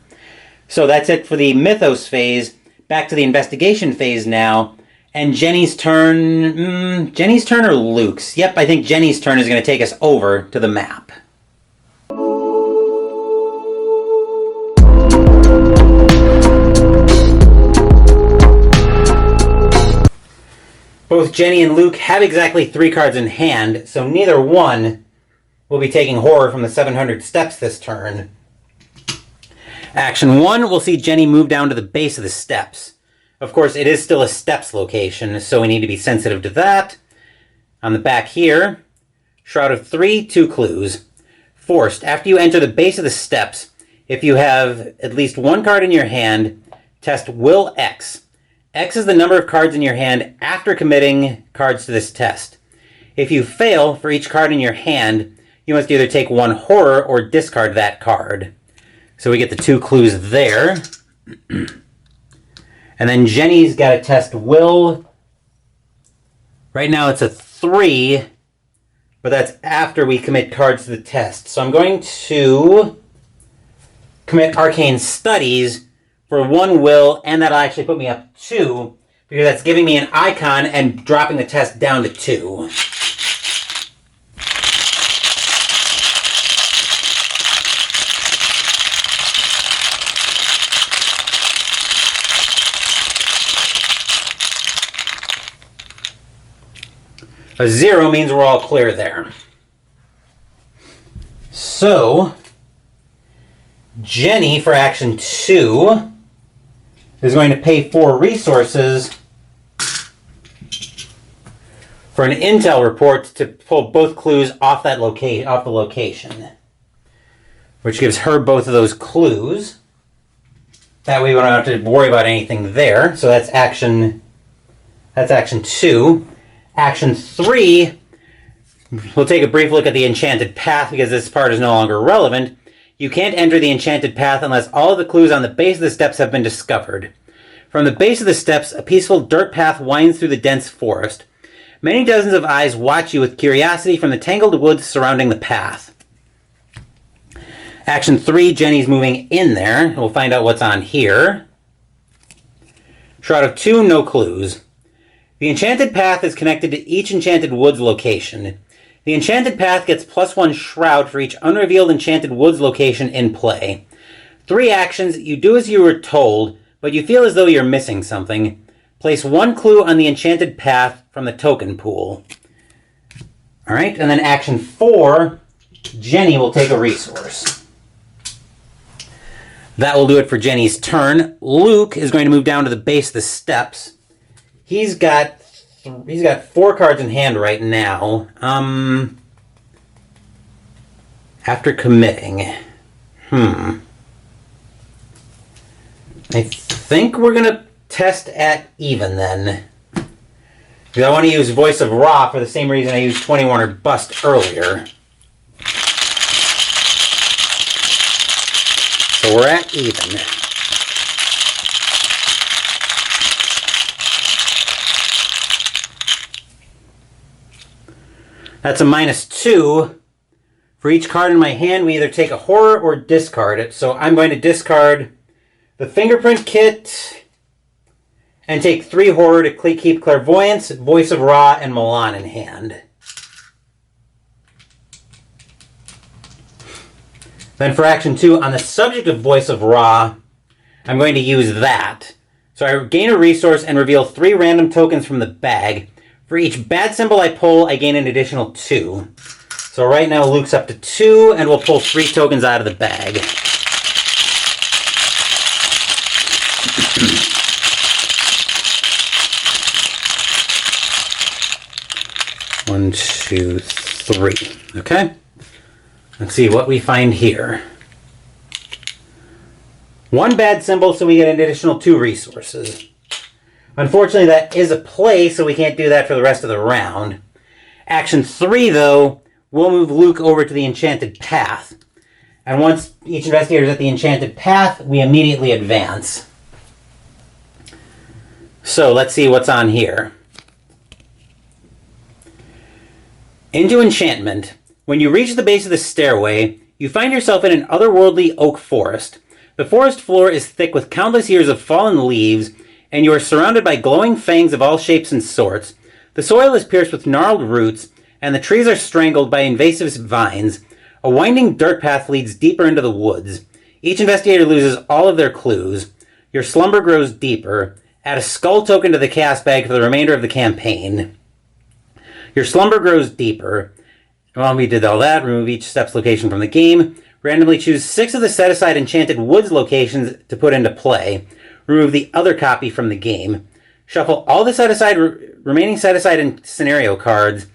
So that's it for the Mythos phase. Back to the investigation phase now. And Jenny's turn... Jenny's turn or Luke's? Yep, I think Jenny's turn is going to take us over to the map. Both Jenny and Luke have exactly 3 cards in hand, so neither one will be taking horror from the 700 steps this turn. Action 1, we'll see Jenny move down to the base of the steps. Of course, it is still a steps location, so we need to be sensitive to that. On the back here, Shroud of 3, 2 clues. Forced, after you enter the base of the steps, if you have at least 1 card in your hand, test Will X. X is the number of cards in your hand after committing cards to this test. If you fail, for each card in your hand, you must either take 1 horror or discard that card. So we get the 2 clues there. And then Jenny's got to test Will. Right now it's a 3, but that's after we commit cards to the test. So I'm going to commit Arcane Studies for 1 will, and that'll actually put me up 2, because that's giving me an icon and dropping the test down to 2. A 0 means we're all clear there. So, Jenny, for action 2, is going to pay 4 resources for an intel report to pull both clues off the location, which gives her both of those clues. That way we don't have to worry about anything there. So that's action 2. Action 3, we'll take a brief look at the Enchanted Path because this part is no longer relevant. You can't enter the Enchanted Path unless all of the clues on the base of the steps have been discovered. From the base of the steps, a peaceful dirt path winds through the dense forest. Many dozens of eyes watch you with curiosity from the tangled woods surrounding the path. Action 3, Jenny's moving in there. We'll find out what's on here. Shroud of 2, no clues. The Enchanted Path is connected to each Enchanted Woods location. The Enchanted Path gets +1 Shroud for each unrevealed Enchanted Woods location in play. 3 actions, you do as you were told, but you feel as though you're missing something. Place 1 clue on the Enchanted Path from the token pool. Alright, and then action 4, Jenny will take a resource. That will do it for Jenny's turn. Luke is going to move down to the base of the steps. He's got 4 cards in hand right now. After committing. I think we're going to test at even then. Because I want to use Voice of Ra for the same reason I used 21 or Bust earlier. So we're at even. That's a -2. For each card in my hand, we either take a horror or discard it. So I'm going to discard the Fingerprint Kit and take 3 horror to keep Clairvoyance, Voice of Ra, and Milan in hand. Then for action 2, on the subject of Voice of Ra, I'm going to use that. So I gain a resource and reveal 3 random tokens from the bag. For each bad symbol I pull, I gain an additional 2. So right now Luke's up to 2, and we'll pull 3 tokens out of the bag. One, two, 3. Okay. Let's see what we find here. 1 bad symbol, so we get an additional 2 resources. Unfortunately, that is a play, so we can't do that for the rest of the round. Action 3, though, we'll move Luke over to the Enchanted Path. And once each investigator is at the Enchanted Path, we immediately advance. So let's see what's on here. Into Enchantment. When you reach the base of the stairway, you find yourself in an otherworldly oak forest. The forest floor is thick with countless years of fallen leaves, and you are surrounded by glowing fangs of all shapes and sorts. The soil is pierced with gnarled roots, and the trees are strangled by invasive vines. A winding dirt path leads deeper into the woods. Each investigator loses all of their clues. Your slumber grows deeper. Add a skull token to the cast bag for the remainder of the campaign. Your slumber grows deeper. Well, we did all that. Remove each step's location from the game. Randomly choose 6 of the set-aside Enchanted Woods locations to put into play. Remove the other copy from the game. Shuffle all the remaining set-aside and scenario cards,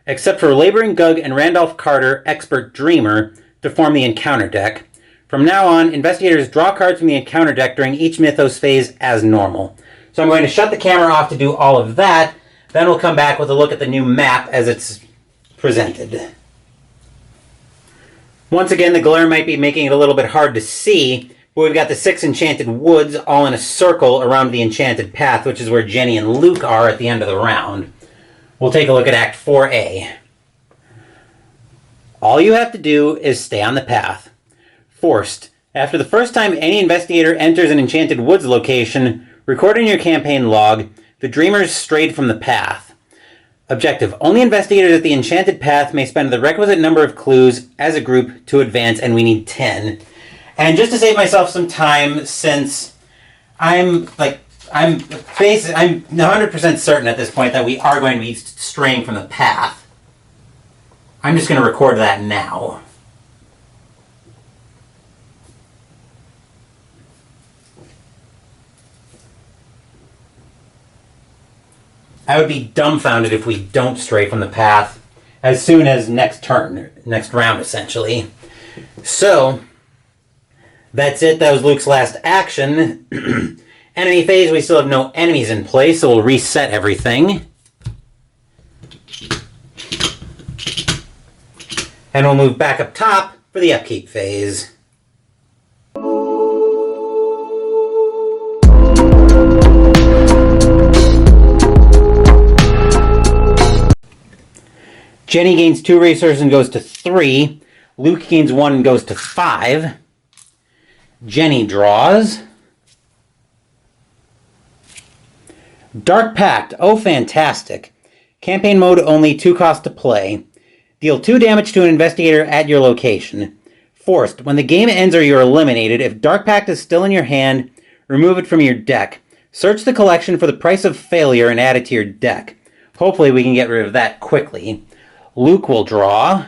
except for Laboring Gug and Randolph Carter, Expert Dreamer, to form the Encounter deck. From now on, investigators draw cards from the Encounter deck during each Mythos phase as normal. So I'm going to shut the camera off to do all of that. Then we'll come back with a look at the new map as it's presented. Once again, the glare might be making it a little bit hard to see, but we've got the 6 Enchanted Woods all in a circle around the Enchanted Path, which is where Jenny and Luke are at the end of the round. We'll take a look at Act 4A. All you have to do is stay on the path. Forced. After the first time any investigator enters an Enchanted Woods location, record in your campaign log, the Dreamers strayed from the path. Objective. Only investigators at the Enchanted Path may spend the requisite number of clues as a group to advance, and we need 10. And just to save myself some time, since I'm 100% certain at this point that we are going to be straying from the path, I'm just going to record that now. I would be dumbfounded if we don't stray from the path as soon as next round, essentially. So, that's it. That was Luke's last action. Enemy phase, we still have no enemies in place, so we'll reset everything. And we'll move back up top for the upkeep phase. Jenny gains 2 resources and goes to 3. Luke gains 1 and goes to 5. Jenny draws. Dark Pact. Oh, fantastic. Campaign mode only, 2 cost to play. Deal 2 damage to an investigator at your location. Forced. When the game ends or you're eliminated, if Dark Pact is still in your hand, remove it from your deck. Search the collection for the price of failure and add it to your deck. Hopefully we can get rid of that quickly. Luke will draw.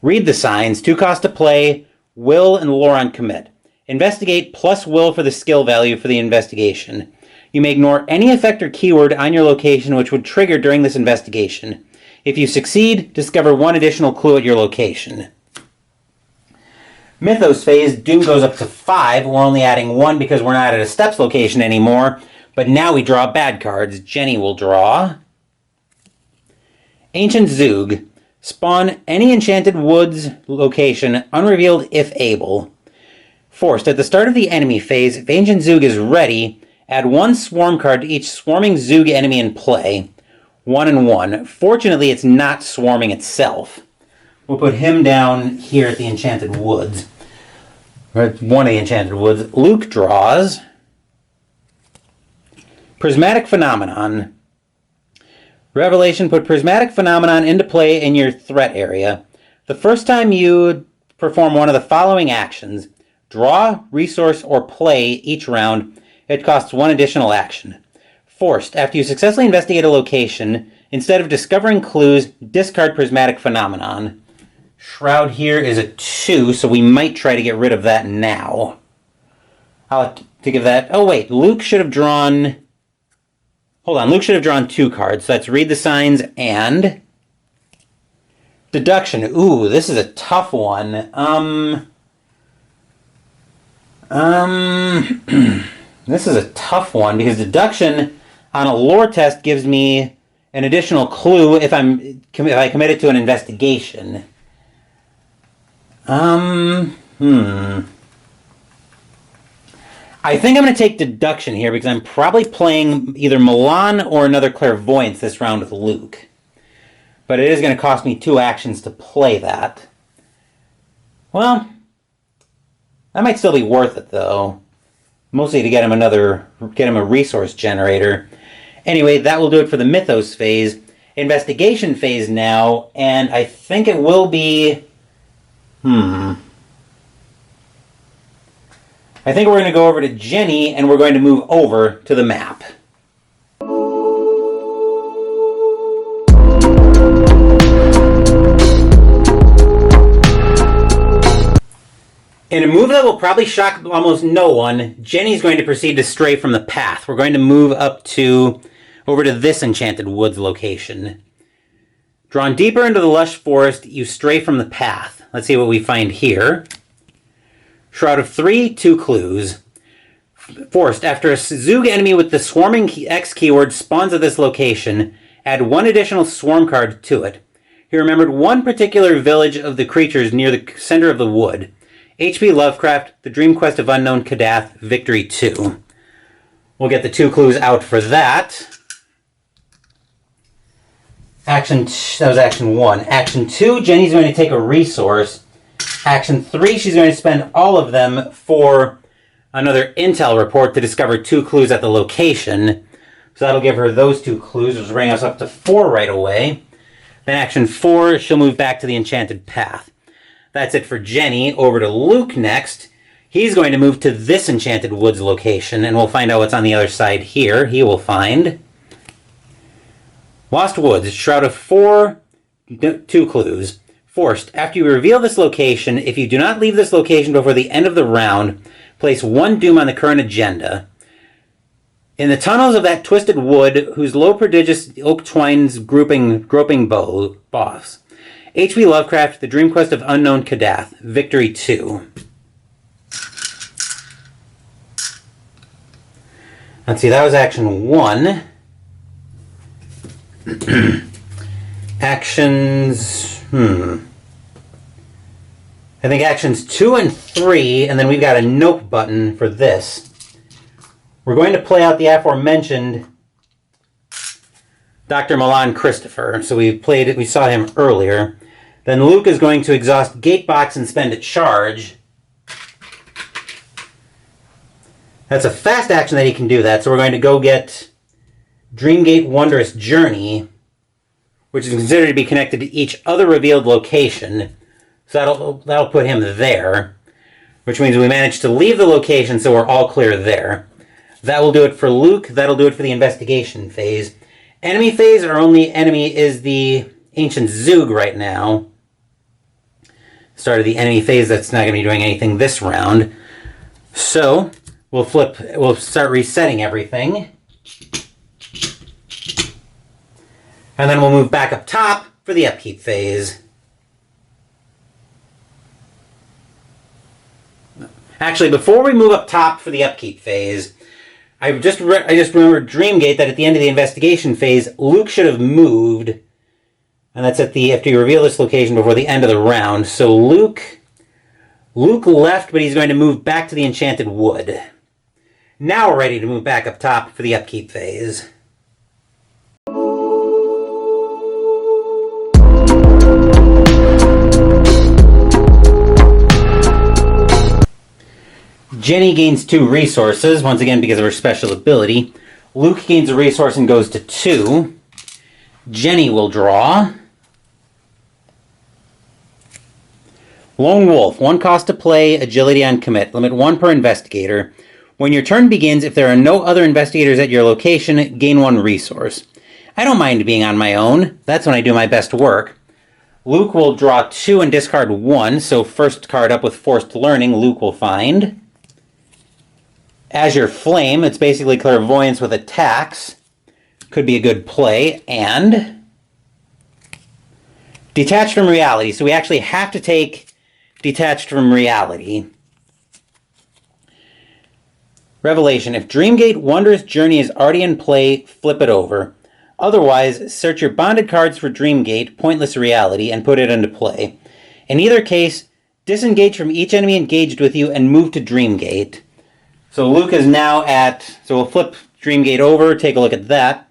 Read the signs. 2 cost to play. Will and lore on commit. Investigate plus will for the skill value for the investigation. You may ignore any effect or keyword on your location which would trigger during this investigation. If you succeed, discover 1 additional clue at your location. Mythos phase, Doom goes up to 5. We're only adding 1 because we're not at a steps location anymore. But now we draw bad cards. Jenny will draw. Ancient Zoog. Spawn any Enchanted Woods location, unrevealed if able. Forced. At the start of the enemy phase, if Ancient Zoog is ready, add 1 swarm card to each swarming Zoog enemy in play. 1 and 1. Fortunately, it's not swarming itself. We'll put him down here at the Enchanted Woods. Or at one of the Enchanted Woods. Luke draws. Prismatic Phenomenon. Revelation, put Prismatic Phenomenon into play in your threat area. The first time you perform one of the following actions, draw, resource, or play each round, it costs 1 additional action. Forced. After you successfully investigate a location, Instead of discovering clues, discard prismatic phenomenon. Shroud here is a 2, so we might try to get rid of that now. I'll have to give that... Oh, wait. Luke should have drawn... Hold on. Luke should have drawn 2 cards. So that's Read the Signs and... Deduction. Ooh, this is a tough one. This is a tough one because deduction on a lore test gives me an additional clue if I commit it to an investigation. I think I'm going to take deduction here because I'm probably playing either Milan or another clairvoyance this round with Luke. But it is going to cost me 2 actions to play that. Well, that might still be worth it though. Mostly to get him a resource generator. Anyway, that will do it for the Mythos phase. Investigation phase now, and I think it will be... I think we're going to go over to Jenny, and we're going to move over to the map. In a move that will probably shock almost no one, Jenny's going to proceed to stray from the path. We're going to move over to this Enchanted Woods location. Drawn deeper into the lush forest, you stray from the path. Let's see what we find here. Shroud of 3, 2 clues. Forced. After a Zoog enemy with the swarming X keyword spawns at this location, add 1 additional swarm card to it. He remembered 1 particular village of the creatures near the center of the wood. H.P. Lovecraft, The Dream Quest of Unknown Kadath, Victory 2. We'll get the 2 clues out for that. That was action 1. Action 2, Jenny's going to take a resource. Action 3, she's going to spend all of them for another intel report to discover 2 clues at the location. So that'll give her those 2 clues, which will bring us up to 4 right away. Then action 4, she'll move back to the Enchanted Path. That's it for Jenny. Over to Luke next. He's going to move to this Enchanted Woods location, and we'll find out what's on the other side here. He will find Lost Woods, Shroud of 4, 2 clues. Forced. After you reveal this location, if you do not leave this location before the end of the round, place 1 doom on the current agenda. In the tunnels of that twisted wood, whose low prodigious oak twines groping boss. H.P. Lovecraft, The Dream Quest of Unknown Kadath, Victory 2. Let's see, that was action 1. Actions... I think actions 2 and 3, and then we've got a nope button for this. We're going to play out the aforementioned Dr. Milan Christopher. So we saw him earlier. Then Luke is going to exhaust Gatebox and spend a charge. That's a fast action that he can do that, so we're going to go get Dreamgate Wondrous Journey, which is considered to be connected to each other revealed location. So that'll put him there, which means we managed to leave the location, so we're all clear there. That will do it for Luke. That'll do it for the investigation phase. Enemy phase, our only enemy is the Ancient Zoog right now. Start of the enemy phase, that's not going to be doing anything this round. So, we'll start resetting everything. And then we'll move back up top for the upkeep phase. Actually, before we move up top for the upkeep phase, I just remembered Dreamgate that at the end of the investigation phase, Luke should have moved, and that's after you reveal this location before the end of the round. So Luke left, but he's going to move back to the Enchanted Wood. Now we're ready to move back up top for the upkeep phase. Jenny gains 2 resources, once again because of her special ability. Luke gains a resource and goes to 2. Jenny will draw. Lone Wolf, 1 cost to play, agility on commit, limit 1 per investigator. When your turn begins, if there are no other investigators at your location, gain 1 resource. I don't mind being on my own. That's when I do my best work. Luke will draw 2 and discard 1, so first card up with Forced Learning, Luke will find. Azure Flame, it's basically Clairvoyance with attacks. Could be a good play. And Detached from Reality, so we actually have to take Detached from Reality. Revelation, if Dreamgate Wondrous Journey is already in play, flip it over. Otherwise, search your bonded cards for Dreamgate, Pointless Reality, and put it into play. In either case, disengage from each enemy engaged with you and move to Dreamgate. So Luke is now at... So we'll flip Dreamgate over, take a look at that.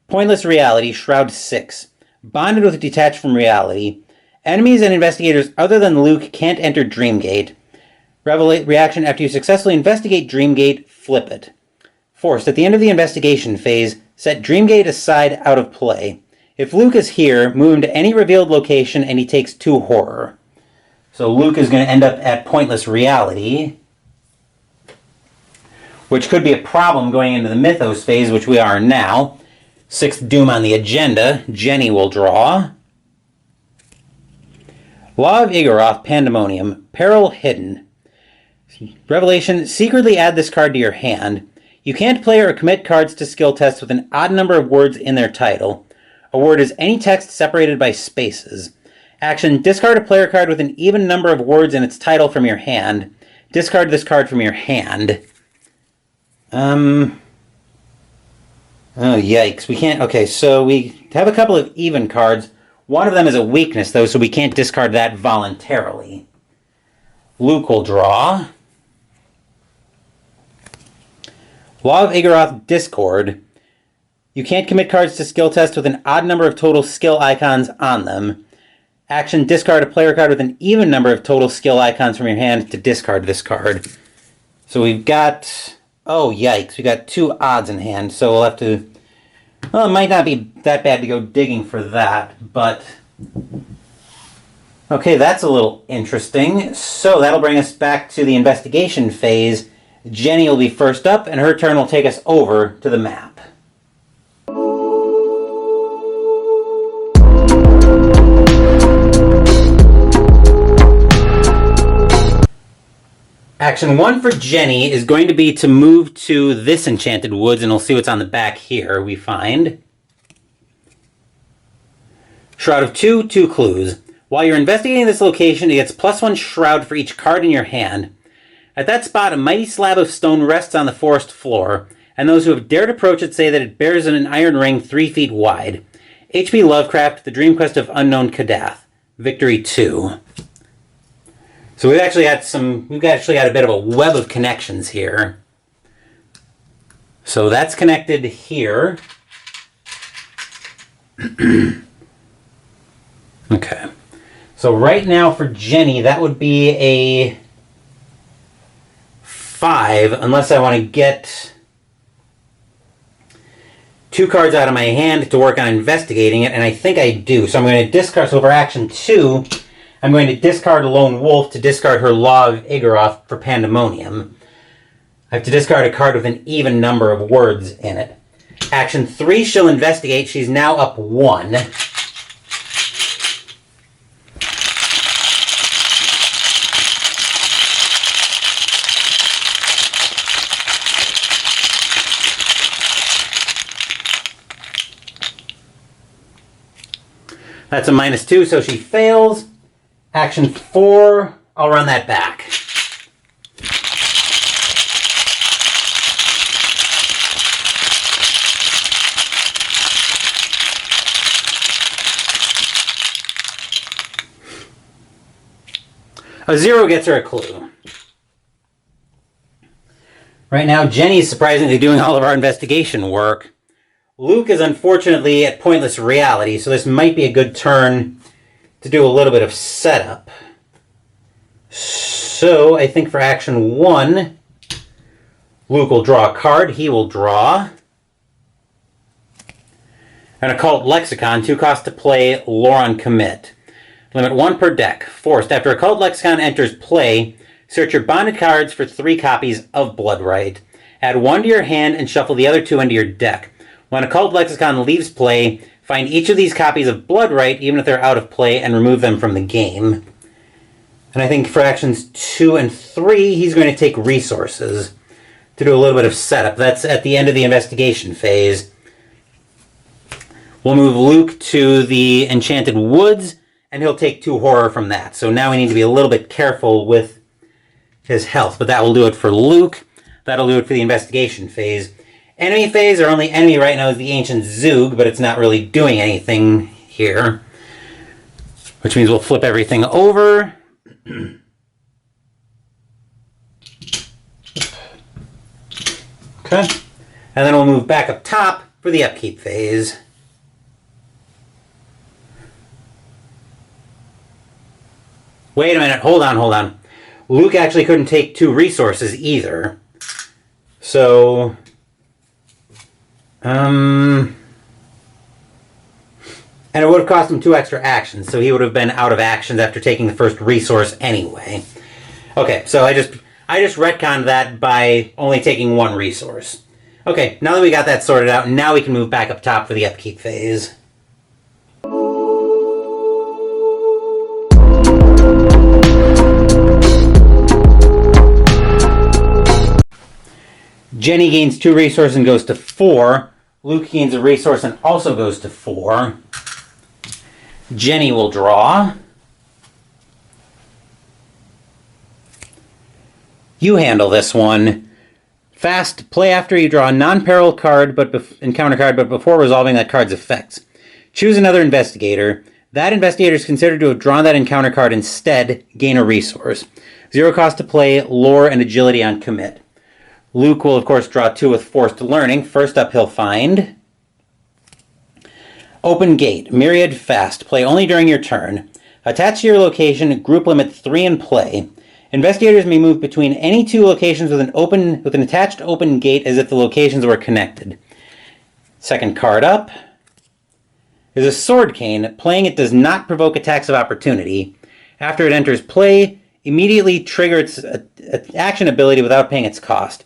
Pointless Reality, Shroud 6. Bonded with Detached from Reality. Enemies and investigators other than Luke can't enter Dreamgate. Reaction, after you successfully investigate Dreamgate, flip it. Forced, at the end of the investigation phase, set Dreamgate aside out of play. If Luke is here, move him to any revealed location and he takes 2 horror. So Luke is going to end up at Pointless Reality, which could be a problem going into the Mythos phase, which we are now. 6th Doom on the agenda. Jenny will draw. Law of Igoroth, Pandemonium, Peril Hidden. Revelation, secretly add this card to your hand. You can't play or commit cards to skill tests with an odd number of words in their title. A word is any text separated by spaces. Action, discard a player card with an even number of words in its title from your hand. Discard this card from your hand. Oh, yikes. We can't... Okay, so we have a couple of even cards. One of them is a weakness, though, so we can't discard that voluntarily. Luke will draw. Law of Igoroth, Discord. You can't commit cards to skill tests with an odd number of total skill icons on them. Action, discard a player card with an even number of total skill icons from your hand to discard this card. So we've got... Oh, yikes. We got 2 odds in hand, so we'll have to... Well, it might not be that bad to go digging for that, but... Okay, that's a little interesting. So that'll bring us back to the investigation phase. Jenny will be first up, and her turn will take us over to the map. Action 1 for Jenny is going to be to move to this Enchanted Woods, and we'll see what's on the back here. We find Shroud of 2, 2 clues. While you're investigating this location, it gets +1 shroud for each card in your hand. At that spot, a mighty slab of stone rests on the forest floor, and those who have dared approach it say that it bears an iron ring 3 feet wide. H.P. Lovecraft, The Dream Quest of Unknown Kadath. Victory 2. So we've actually had a bit of a web of connections here. So that's connected here. Okay. So right now for Jenny, that would be a 5, unless I want to get 2 cards out of my hand to work on investigating it, and I think I do. So I'm going to discard, so for action 2, I'm going to discard Lone Wolf to discard her Law of Igoroth for Pandemonium. I have to discard a card with an even number of words in it. Action 3, she'll investigate. She's now up 1. That's a -2, so she fails. Action 4, I'll run that back. A 0 gets her a clue. Right now, Jenny's surprisingly doing all of our investigation work. Luke is unfortunately at Pointless Reality, so this might be a good turn to do a little bit of setup. So I think for action 1, Luke will draw a card. He will draw an Occult Lexicon, 2 cost to play, Lore on Commit. Limit 1 per deck. Forced. After Occult Lexicon enters play, search your bonded cards for 3 copies of Bloodright. Add 1 to your hand and shuffle the other 2 into your deck. When Occult Lexicon leaves play, find each of these copies of Bloodright, even if they're out of play, and remove them from the game. And I think for actions 2 and 3, he's going to take resources to do a little bit of setup. That's at the end of the investigation phase. We'll move Luke to the Enchanted Woods, and he'll take 2 horror from that. So now we need to be a little bit careful with his health, but that will do it for Luke. That'll do it for the investigation phase. Enemy phase, our only enemy right now is the Ancient Zoog, but it's not really doing anything here. Which means we'll flip everything over. Okay. And then we'll move back up top for the upkeep phase. Wait a minute, hold on. Luke actually couldn't take 2 resources either. So, and it would have cost him 2 extra actions, so he would have been out of actions after taking the first resource anyway. Okay, so I just retconned that by only taking 1 resource. Okay, now that we got that sorted out, now we can move back up top for the upkeep phase. Jenny gains 2 resources and goes to 4. Luke gains a resource and also goes to 4. Jenny will draw. You handle this one. Fast, play after you draw a non-peril card encounter card, but before resolving that card's effects. Choose another investigator. That investigator is considered to have drawn that encounter card instead. Gain a resource. 0 cost to play, lore, and agility on commit. Luke will, of course, draw 2 with Forced Learning. First up, he'll find Open Gate, Myriad Fast. Play only during your turn. Attached to your location, group limit 3 in play. Investigators may move between any 2 locations with an attached open gate as if the locations were connected. Second card up is a Sword Cane. Playing it does not provoke attacks of opportunity. After it enters play, immediately trigger its action ability without paying its cost.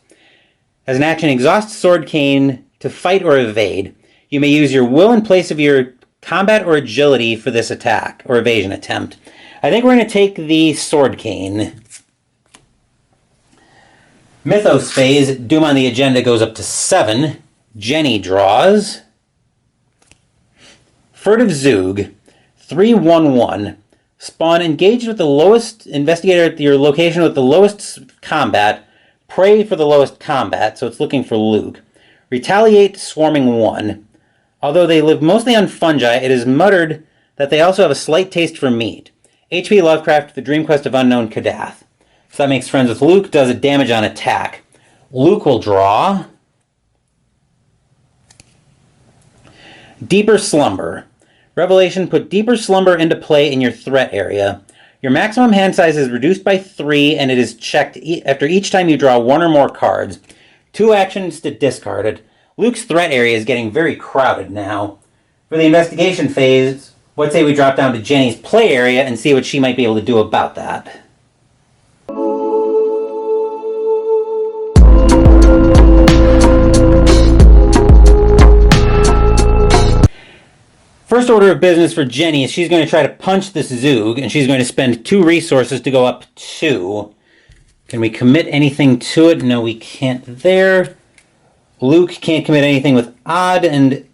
As an action, exhaust Sword Cane to fight or evade. You may use your will in place of your combat or agility for this attack or evasion attempt. I think we're going to take the Sword Cane. Mythos phase, Doom on the agenda goes up to 7. Jenny draws. Furtive Zoog, 3/1/1. Spawn engaged with the lowest investigator at your location with the lowest combat. Pray for the lowest combat, so it's looking for Luke. Retaliate, swarming 1. Although they live mostly on fungi, it is muttered that they also have a slight taste for meat. H.P. Lovecraft, The Dream Quest of Unknown Kadath. So that makes friends with Luke, does a damage on attack. Luke will draw. Deeper Slumber. Revelation, put Deeper Slumber into play in your threat area. Your maximum hand size is reduced by 3, and it is checked after each time you draw 1 or more cards. 2 actions to discard it. Luke's threat area is getting very crowded now. For the investigation phase, let's say we drop down to Jenny's play area and see what she might be able to do about that. First order of business for Jenny is she's going to try to punch this Zoog, and she's going to spend 2 resources to go up 2. Can we commit anything to it? No, we can't there. Luke can't commit anything with Odd, and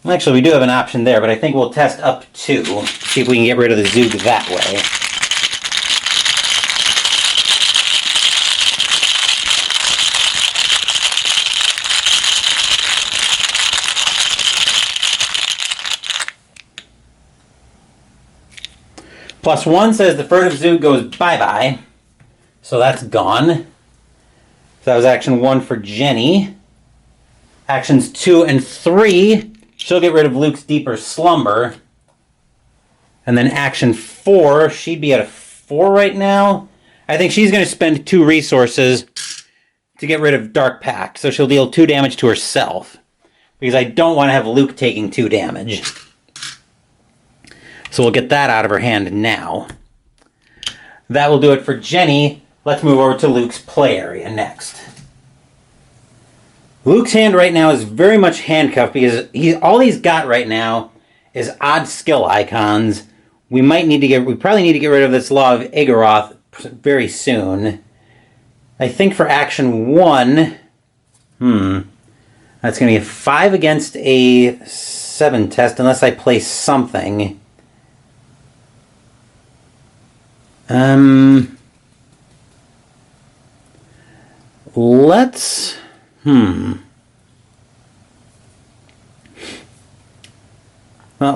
actually we do have an option there, but I think we'll test up 2. See if we can get rid of the Zoog that way. +1 says the Furtive Zoog goes bye-bye. So that's gone. So that was action 1 for Jenny. Actions 2 and 3, she'll get rid of Luke's Deeper Slumber. And then action 4, she'd be at a 4 right now. I think she's going to spend 2 resources to get rid of Dark Pact. So she'll deal 2 damage to herself. Because I don't want to have Luke taking 2 damage. So we'll get that out of her hand now. That will do it for Jenny. Let's move over to Luke's play area next. Luke's hand right now is very much handcuffed because all he's got right now is odd skill icons. We probably need to get rid of this Law of Igoroth very soon. I think for action 1, that's going to be a 5 against a 7 test unless I play something. Let's... Well,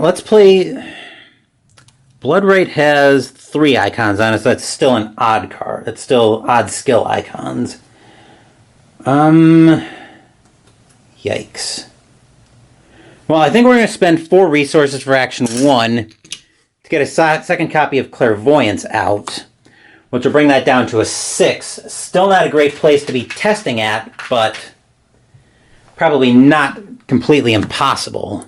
let's play... Bloodright has 3 icons on it, so that's still an odd card. That's still odd skill icons. Yikes. Well, I think we're going to spend 4 resources for action 1 to get a second copy of Clairvoyance out, which will bring that down to a 6. Still not a great place to be testing at, but probably not completely impossible.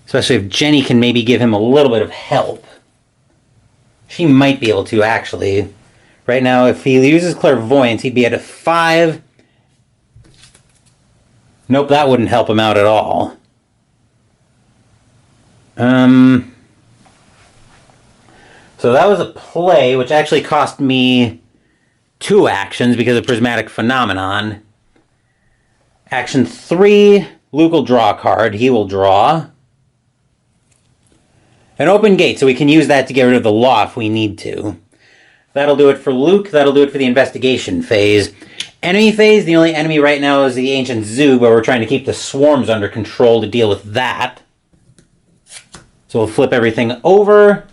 Especially if Jenny can maybe give him a little bit of help. She might be able to, actually. Right now, if he uses Clairvoyance, he'd be at a 5. Nope, that wouldn't help him out at all. So that was a play, which actually cost me 2 actions because of Prismatic Phenomenon. Action 3, Luke will draw a card. He will draw an open gate, so we can use that to get rid of the law if we need to. That'll do it for Luke. That'll do it for the investigation phase. Enemy phase, the only enemy right now is the Ancient Zug, but we're trying to keep the swarms under control to deal with that. So we'll flip everything over.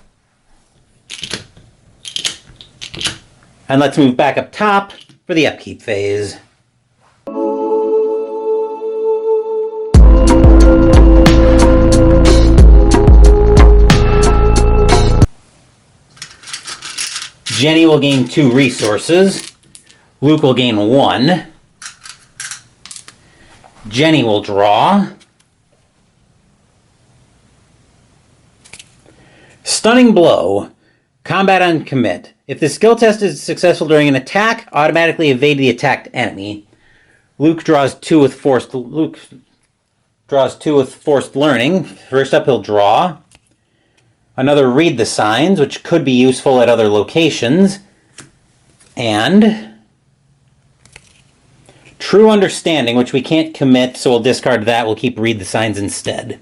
And let's move back up top for the upkeep phase. Jenny will gain 2 resources. Luke will gain 1. Jenny will draw. Stunning Blow. Combat on commit. If the skill test is successful during an attack, automatically evade the attacked enemy. Luke draws 2 with forced learning. First up, he'll draw. Another Read the Signs, which could be useful at other locations. And True Understanding, which we can't commit, so we'll discard that. We'll keep Read the Signs instead.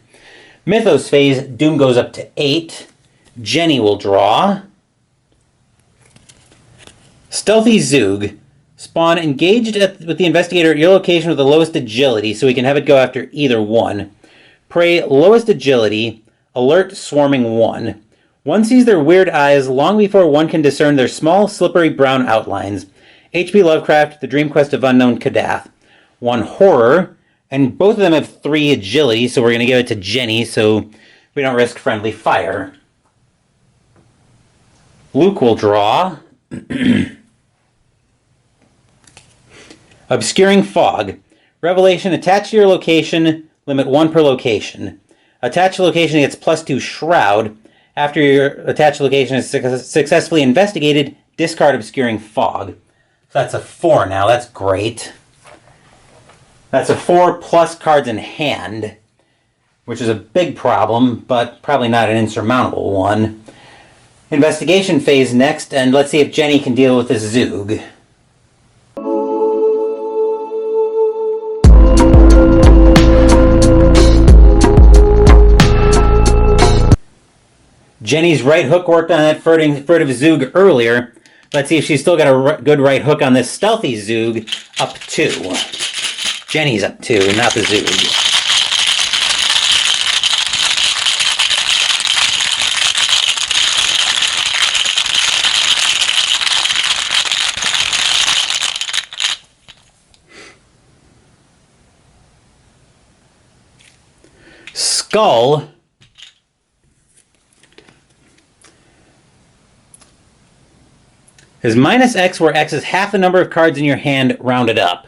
Mythos phase, Doom goes up to 8. Jenny will draw. Stealthy Zug. Spawn engaged with the investigator at your location with the lowest agility, so we can have it go after either one. Prey, lowest agility. Alert, swarming 1. One sees their weird eyes long before one can discern their small, slippery brown outlines. H.P. Lovecraft, The Dream Quest of Unknown Kadath. 1 horror, and both of them have 3 agility, so we're going to give it to Jenny so we don't risk friendly fire. Luke will draw. Obscuring Fog. Revelation, attached to your location, limit 1 per location. Attached location gets +2 Shroud. After your attached location is successfully investigated, discard Obscuring Fog. So that's a 4 now. That's great. That's a 4 plus cards in hand, which is a big problem, but probably not an insurmountable one. Investigation phase next, and let's see if Jenny can deal with this Zug. Jenny's right hook worked on that furtive Zug earlier. Let's see if she's still got a good right hook on this stealthy Zug. Up 2. Jenny's up 2, not the Zug. Skull is -X, where X is half the number of cards in your hand rounded up.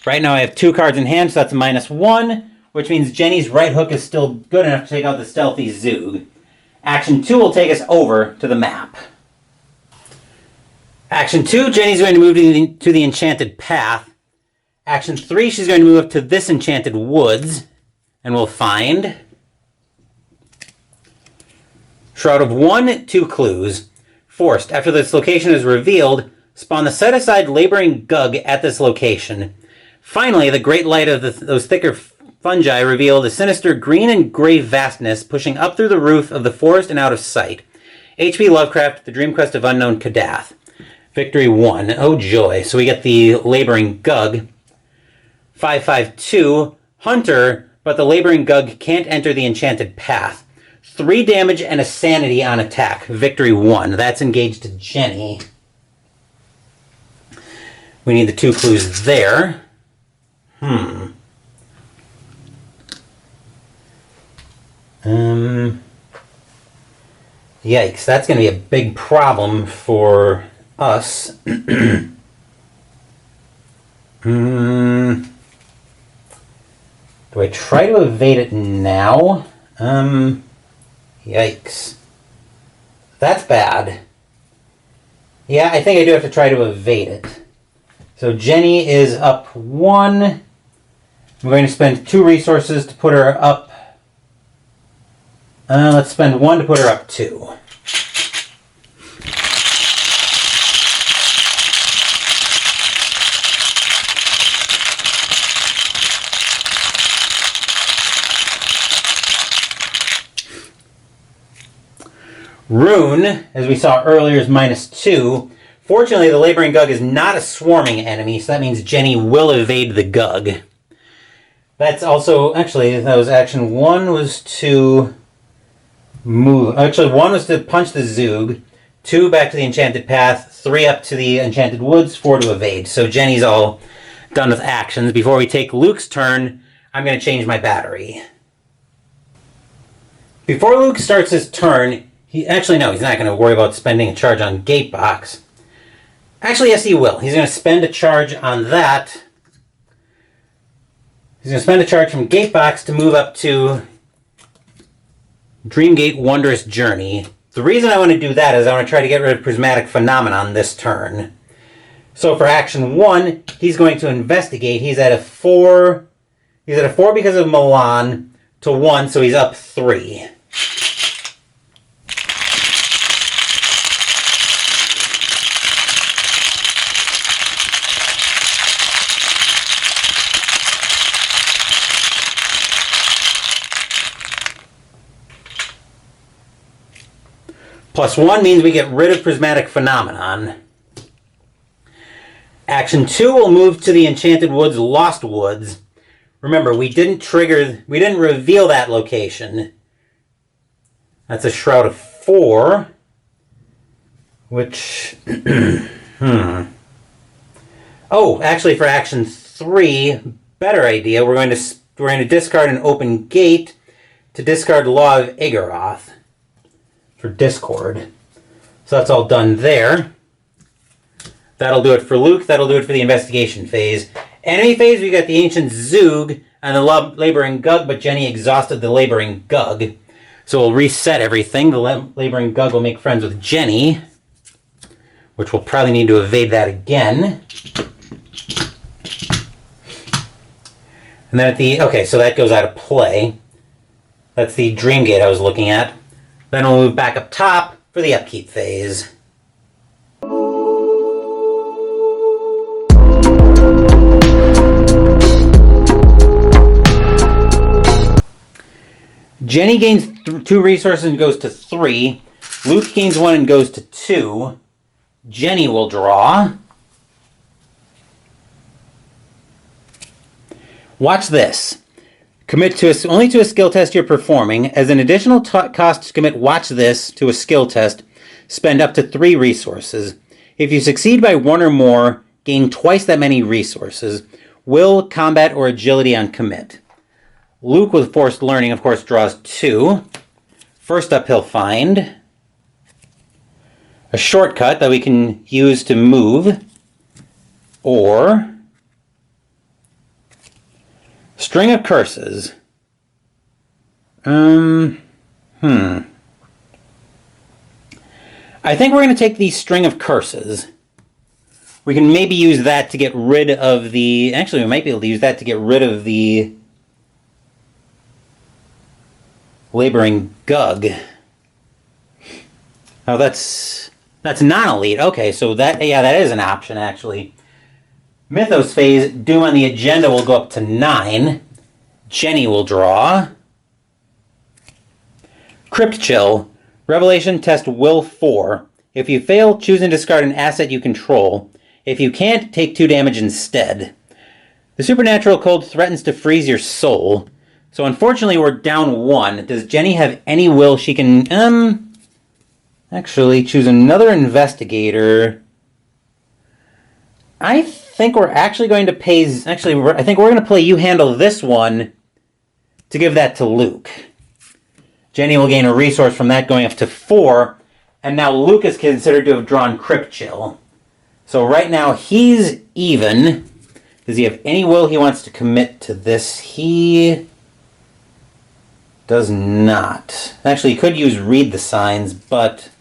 Right now I have 2 cards in hand, so that's -1, which means Jenny's right hook is still good enough to take out the stealthy Zug. Action 2 will take us over to the map. Action 2, Jenny's going to move to the Enchanted Path. Action 3, she's going to move up to this enchanted woods, and we'll find Shroud of 1, 2 clues. Forced. After this location is revealed, spawn the set-aside laboring gug at this location. Finally, the great light of those thicker fungi revealed a sinister green and gray vastness pushing up through the roof of the forest and out of sight. H.P. Lovecraft, The Dream Quest of Unknown Kadath. Victory 1. Oh joy. So we get the laboring gug. 552. Hunter, but the laboring gug can't enter the enchanted path. 3 damage and a sanity on attack. Victory 1. That's engaged to Jenny. We need the 2 clues there. Yikes, that's going to be a big problem for us. Do I try to evade it now? Yikes. That's bad. Yeah, I think I do have to try to evade it. So Jenny is up 1. I'm going to spend 2 resources to put her up. Let's spend 1 to put her up 2. Rune, as we saw earlier, is -2. Fortunately, the Laboring Gug is not a swarming enemy, so that means Jenny will evade the Gug. That's also, actually, that was action 1 was to move. Actually, 1 was to punch the Zoog, 2 back to the Enchanted Path, 3 up to the Enchanted Woods, 4 to evade. So Jenny's all done with actions. Before we take Luke's turn, I'm going to change my battery. Before Luke starts his turn, he's not going to worry about spending a charge on Gatebox. Actually, yes, he will. He's going to spend a charge on that. He's going to spend a charge from Gatebox to move up to Dreamgate Wondrous Journey. The reason I want to do that is I want to try to get rid of Prismatic Phenomenon this turn. So for action 1, he's going to investigate. He's at a 4. He's at a 4 because of Milan to 1, so he's up 3. +1 means we get rid of Prismatic Phenomenon. Action 2 will move to the Enchanted Woods, Lost Woods. Remember, we didn't reveal that location. That's a Shroud of 4. Which, Oh, actually for action 3, better idea, we're going to discard an Open Gate to discard Law of Igaroth for Discord. So that's all done there. That'll do it for Luke. That'll do it for the investigation phase. Enemy phase, we got the Ancient Zoog and the Laboring Gug, but Jenny exhausted the Laboring Gug. So we'll reset everything. The Laboring Gug will make friends with Jenny, which we'll probably need to evade that again. And then so that goes out of play. That's the Dreamgate I was looking at. Then we'll move back up top for the upkeep phase. Jenny gains 2 resources and goes to 3. Luke gains 1 and goes to 2. Jenny will draw. Watch this. Commit only to a skill test you're performing. As an additional cost to commit Watch This to a skill test, spend up to 3 resources. If you succeed by 1 or more, gain twice that many resources. Will, combat, or agility on commit. Luke with Forced Learning, of course, draws 2. First up, he'll find a shortcut that we can use to move, or String of Curses. I think we're going to take the String of Curses. We can maybe use that to get rid of the... Actually, we might be able to use that to get rid of the laboring Gug. Oh, that's non-elite. Okay, so that is an option, actually. Mythos phase, Doom on the agenda will go up to 9. Jenny will draw. Crypt Chill. Revelation test will 4. If you fail, choose and discard an asset you control. If you can't, take 2 damage instead. The supernatural cold threatens to freeze your soul. So unfortunately, we're down 1. Does Jenny have any will she can... Actually, choose another investigator. I think we're actually going to pay... Actually, I think we're going to play You Handle This One to give that to Luke. Jenny will gain a resource from that going up to 4. And now Luke is considered to have drawn Crypt Chill. So right now, he's even. Does he have any will he wants to commit to this? He does not. Actually, he could use Read the Signs, but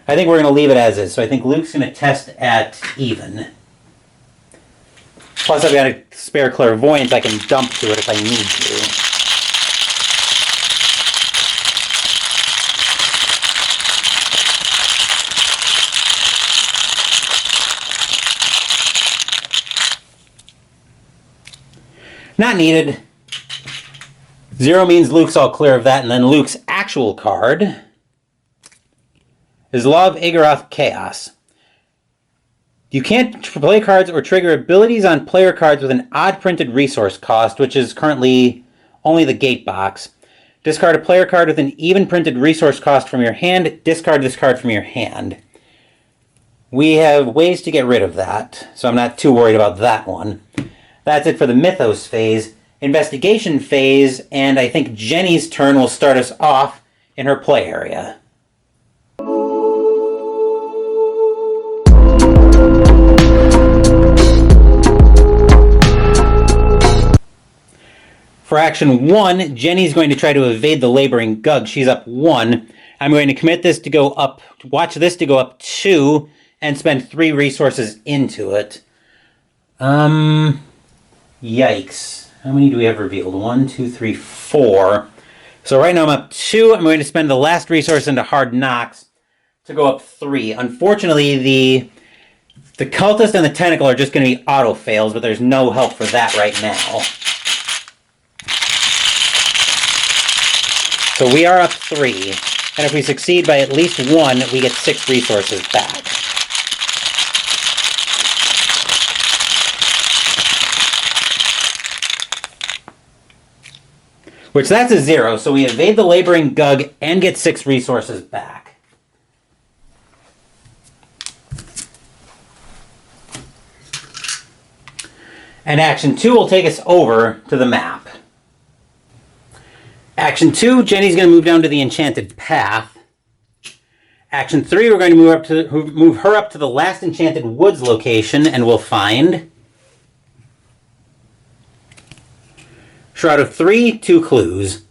I think we're going to leave it as is. So I think Luke's going to test at even. Plus, I've got a spare Clairvoyance I can dump to it if I need to. Not needed. 0 means Luke's all clear of that, and then Luke's actual card is Law of Igaroth Chaos. You can't play cards or trigger abilities on player cards with an odd printed resource cost, which is currently only the gate box. Discard a player card with an even printed resource cost from your hand. Discard this card from your hand. We have ways to get rid of that, so I'm not too worried about that one. That's it for the Mythos phase. Investigation phase, and I think Jenny's turn will start us off in her play area. For action 1, Jenny's going to try to evade the laboring Gug. She's up 1. I'm going to commit this to go up, watch this to go up 2, and spend 3 resources into it. Yikes. How many do we have revealed? 1, 2, 3, 4. So right now I'm up 2. I'm going to spend the last resource into Hard Knocks to go up 3. Unfortunately, the Cultist and the Tentacle are just going to be auto fails, but there's no help for that right now. So we are up 3. And if we succeed by at least 1, we get 6 resources back. Which, that's a 0, so we evade the laboring Gug and get 6 resources back. And action 2 will take us over to the map. Action 2, Jenny's going to move down to the Enchanted Path. Action 3, we're going to move her up to the last Enchanted Woods location, and we'll find Shroud of 3, 2 clues.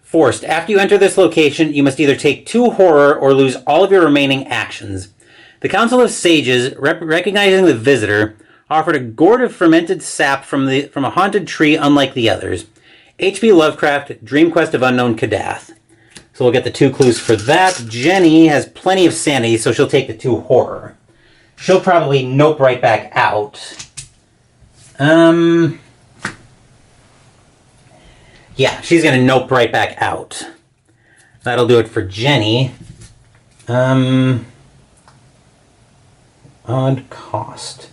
Forced. After you enter this location, you must either take 2 horror or lose all of your remaining actions. The Council of Sages, recognizing the visitor, offered a gourd of fermented sap from a haunted tree unlike the others. H.P. Lovecraft, Dream Quest of Unknown Kadath. So we'll get the 2 clues for that. Jenny has plenty of sanity, so she'll take the 2 horror. She'll probably nope right back out. Yeah, she's going to nope right back out. That'll do it for Jenny. Odd cost.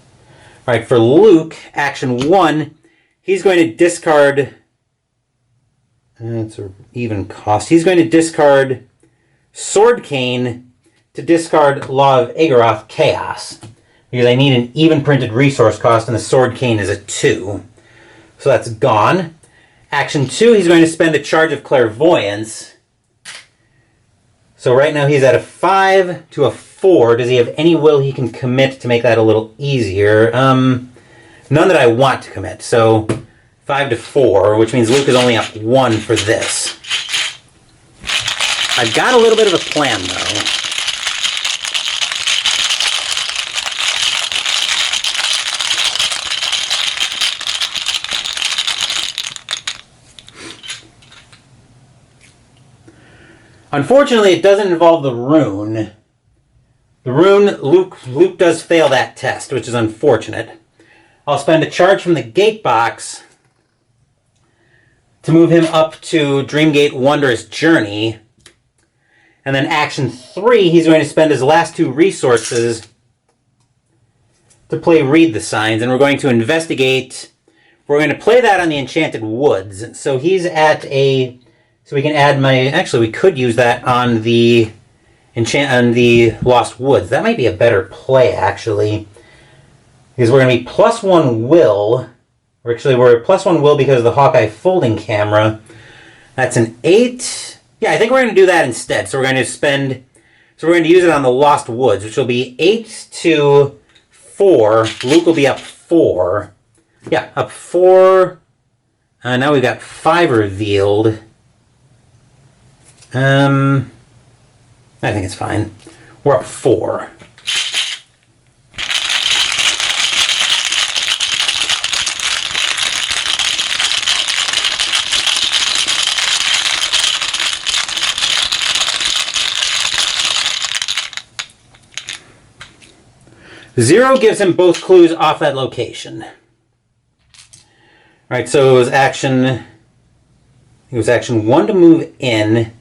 Alright, for Luke, action 1, he's going to discard... That's an even cost. He's going to discard Sword Cane to discard Law of Igaroth Chaos. Because I need an even printed resource cost, and the Sword Cane is a 2. So that's gone. Action 2, he's going to spend a charge of Clairvoyance. So right now he's at a 5 to a 4. Does he have any will he can commit to make that a little easier? None that I want to commit. So 5 to 4, which means Luke is only up 1 for this. I've got a little bit of a plan, though. Unfortunately, it doesn't involve the rune. The rune, Luke does fail that test, which is unfortunate. I'll spend a charge from the gate box to move him up to Dreamgate Wondrous Journey. And then action 3, he's going to spend his last 2 resources to play Read the Signs. And we're going to investigate. We're going to play that on the Enchanted Woods. So he's at a... So we can add my... Actually, we could use that on the Lost Woods. That might be a better play, actually. Because we're going to be +1 will. We're +1 will because of the Hawkeye folding camera. That's an 8. Yeah, I think we're going to do that instead. So we're going to use it on the Lost Woods, which will be 8 to 4. Luke will be up 4. Yeah, up 4. Now we've got 5 revealed. I think it's fine. We're up 4. Zero gives him both clues off that location. Alright, so it was action 1 to move in.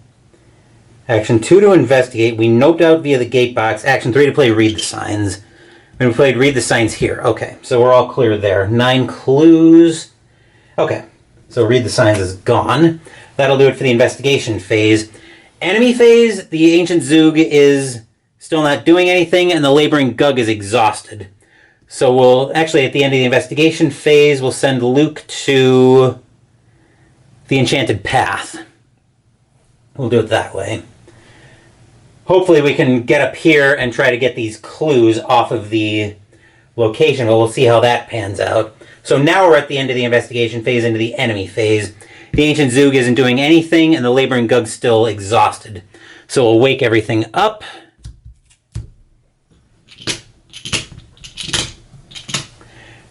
Action 2 to investigate. We noped out via the gate box. Action 3 to play Read the Signs. And we played Read the Signs here. Okay, so we're all clear there. 9 clues. Okay, so Read the Signs is gone. That'll do it for the investigation phase. Enemy phase, the Ancient Zoog is still not doing anything, and the Laboring Gug is exhausted. So we'll, actually, at the end of the investigation phase, we'll send Luke to the Enchanted Path. We'll do it that way. Hopefully we can get up here and try to get these clues off of the location, but we'll see how that pans out. So now we're at the end of the investigation phase into the enemy phase. The Ancient Zoog isn't doing anything, and the Laboring Gug's still exhausted. So we'll wake everything up.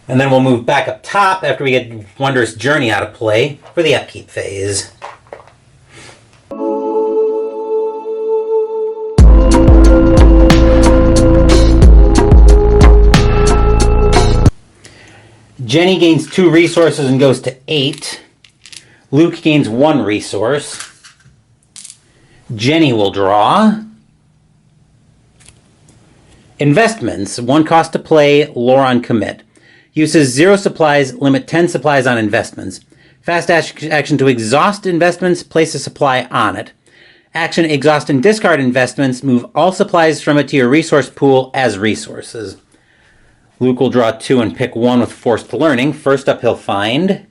And then we'll move back up top after we get Wondrous Journey out of play for the upkeep phase. Jenny gains 2 resources and goes to 8. Luke gains 1 resource. Jenny will draw. Investments. 1 cost to play, lore on commit. Uses 0 supplies, limit 10 supplies on investments. Fast action to exhaust investments, place a supply on it. Action, exhaust and discard investments, move all supplies from it to your resource pool as resources. Luke will draw 2 and pick 1 with Forced Learning. First up, he'll find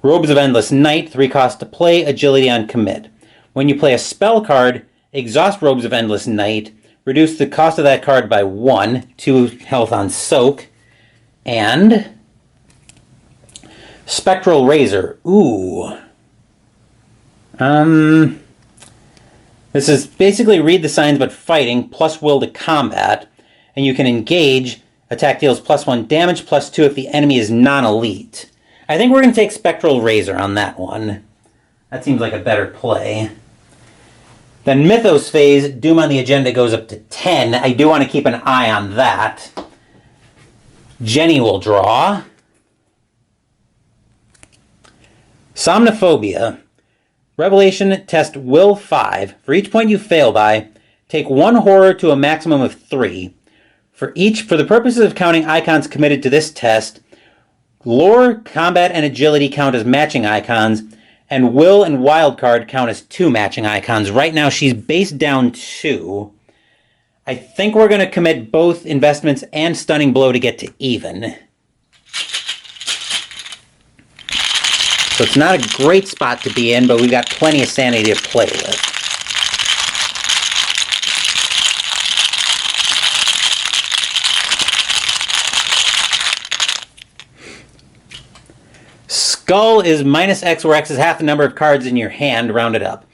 Robes of Endless Night, 3 cost to play, agility on commit. When you play a spell card, exhaust Robes of Endless Night, reduce the cost of that card by 1, 2 health on soak, and Spectral Razor. Ooh. This is basically Read the Signs but fighting, plus will to combat. And you can engage. Attack deals +1 damage, +2 if the enemy is non-elite. I think we're going to take Spectral Razor on that one. That seems like a better play. Then Mythos phase, Doom on the agenda goes up to 10. I do want to keep an eye on that. Jenny will draw. Somnophobia. Revelation test will 5. For each point you fail by, take 1 horror to a maximum of 3. For the purposes of counting icons committed to this test, lore, combat, and agility count as matching icons, and will and wildcard count as 2 matching icons. Right now she's based down 2. I think we're going to commit both investments and stunning blow to get to even. So it's not a great spot to be in, but we've got plenty of sanity to play with. Skull is -X, where X is half the number of cards in your hand, rounded up.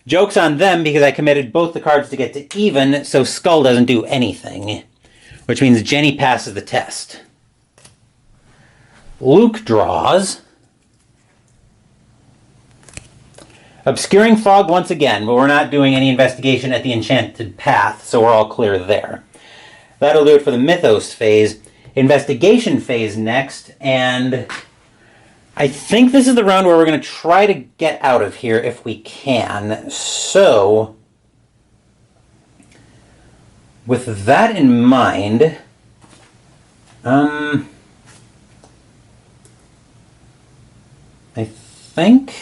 Joke's on them because I committed both the cards to get to even, so Skull doesn't do anything. Which means Jenny passes the test. Luke draws. Obscuring fog once again, but we're not doing any investigation at the Enchanted Path, so we're all clear there. That'll do it for the Mythos phase. Investigation phase next, and I think this is the round where we're going to try to get out of here if we can. So, with that in mind, I think...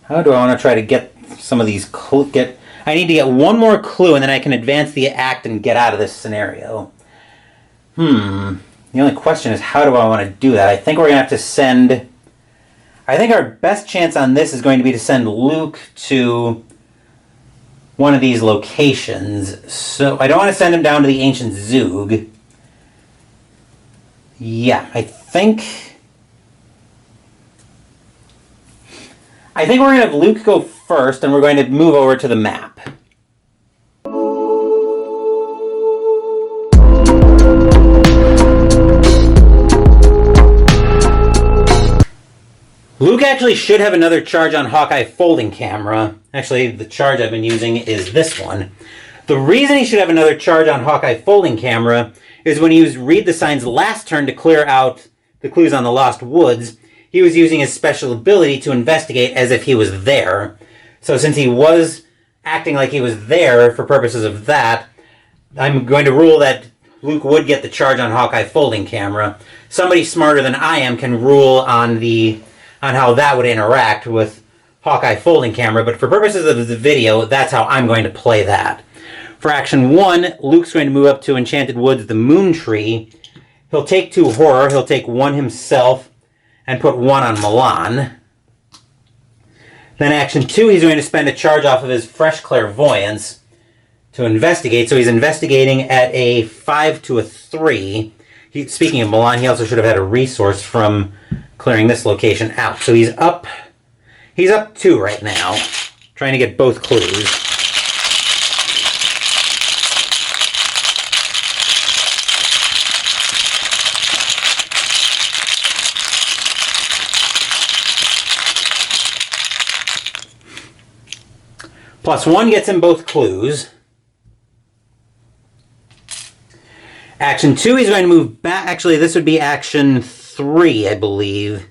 How do I want to try to get some of these I need to get one more clue and then I can advance the act and get out of this scenario. The only question is, how do I want to do that? I think we're going to have to send... I think our best chance on this is going to be to send Luke to one of these locations. So I don't want to send him down to the Ancient Zoog. Yeah, I think we're going to have Luke go first, and we're going to move over to the map. Luke actually should have another charge on Hawkeye folding camera. Actually, the charge I've been using is this one. The reason he should have another charge on Hawkeye folding camera is when he used Read the Signs last turn to clear out the clues on the Lost Woods, he was using his special ability to investigate as if he was there. So since he was acting like he was there for purposes of that, I'm going to rule that Luke would get the charge on Hawkeye folding camera. Somebody smarter than I am can rule on how that would interact with Hawkeye folding camera, but for purposes of the video, that's how I'm going to play that. For action 1, Luke's going to move up to Enchanted Woods, the Moon Tree. He'll take 2 horror, he'll take 1 himself, and put 1 on Milan. Then action 2, he's going to spend a charge off of his fresh clairvoyance to investigate. So he's investigating at a 5 to a 3. Speaking of Milan, he also should have had a resource from clearing this location out. So he's up 2 right now, trying to get both clues. +1 gets him both clues. Action 2, he's going to move back. Actually, this would be action 3, I believe.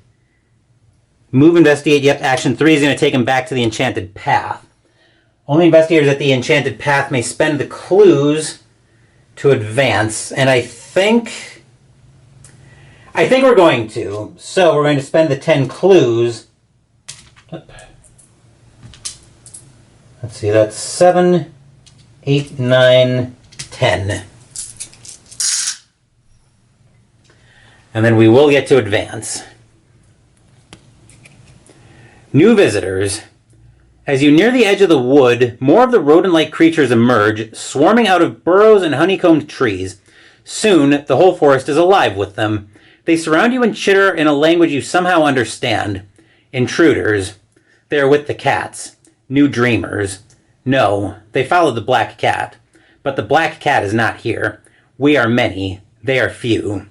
Move, investigate. Yep, action 3 is going to take him back to the Enchanted Path. Only investigators at the Enchanted Path may spend the clues to advance. And I think we're going to. So we're going to spend the 10 clues. Let's see, that's 7, 8, 9, 10. And then we will get to advance. New visitors. As you near the edge of the wood, more of the rodent-like creatures emerge, swarming out of burrows and honeycombed trees. Soon, the whole forest is alive with them. They surround you and chitter in a language you somehow understand. Intruders. They are with the cats. New dreamers. No, they followed the black cat. But the black cat is not here. We are many. They are few.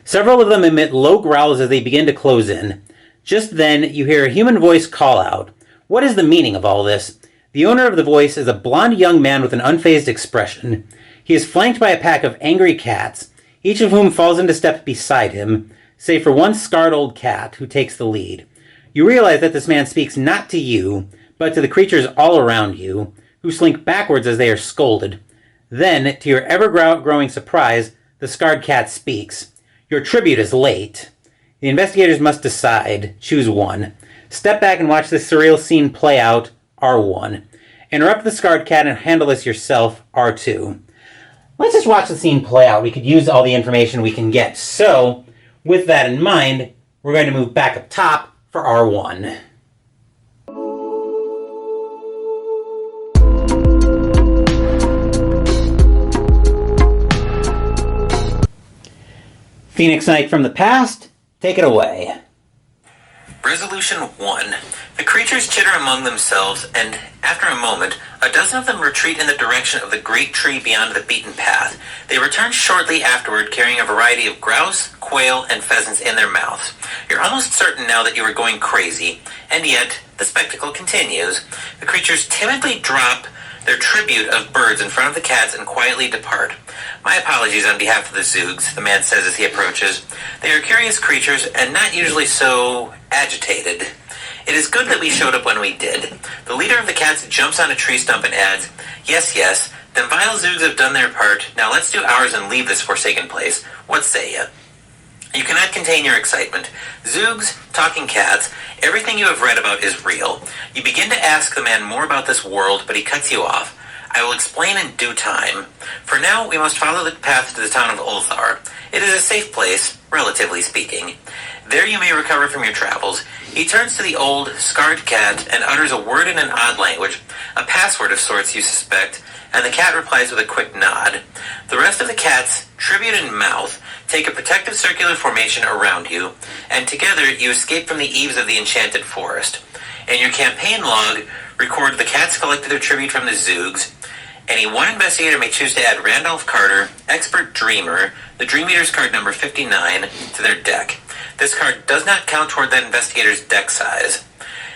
Several of them emit low growls as they begin to close in. Just then, you hear a human voice call out. What is the meaning of all this? The owner of the voice is a blond young man with an unfazed expression. He is flanked by a pack of angry cats, each of whom falls into step beside him, save for one scarred old cat who takes the lead. You realize that this man speaks not to you, but to the creatures all around you, who slink backwards as they are scolded. Then, to your ever-growing surprise, the scarred cat speaks. Your tribute is late. The investigators must decide. Choose one. Step back and watch this surreal scene play out. R1. Interrupt the scarred cat and handle this yourself. R2. Let's just watch the scene play out. We could use all the information we can get. So, with that in mind, we're going to move back up top for R1. Phoenix Knight from the past, take it away. Resolution 1. The creatures chitter among themselves, and after a moment, a dozen of them retreat in the direction of the great tree beyond the beaten path. They return shortly afterward carrying a variety of grouse, quail, and pheasants in their mouths. You're almost certain now that you are going crazy, and yet the spectacle continues. The creatures timidly drop their tribute of birds in front of the cats and quietly depart. My apologies on behalf of the Zoogs, the man says as he approaches. They are curious creatures and not usually so agitated. It is good that we showed up when we did. The leader of the cats jumps on a tree stump and adds, "Yes, yes, them vile Zoogs have done their part. Now let's do ours and leave this forsaken place. What say ya?" You cannot contain your excitement. Zoogs, talking cats, everything you have read about is real. You begin to ask the man more about this world, but he cuts you off. I will explain in due time. For now, we must follow the path to the town of Ulthar. It is a safe place, relatively speaking. There you may recover from your travels. He turns to the old, scarred cat and utters a word in an odd language, a password of sorts you suspect, and the cat replies with a quick nod. The rest of the cats, tribute in mouth, take a protective circular formation around you, and together you escape from the eaves of the enchanted forest. In your campaign log, record the cats collected their tribute from the Zoogs. Any one investigator may choose to add Randolph Carter, Expert Dreamer, the Dream Eater's card number 59, to their deck. This card does not count toward that investigator's deck size.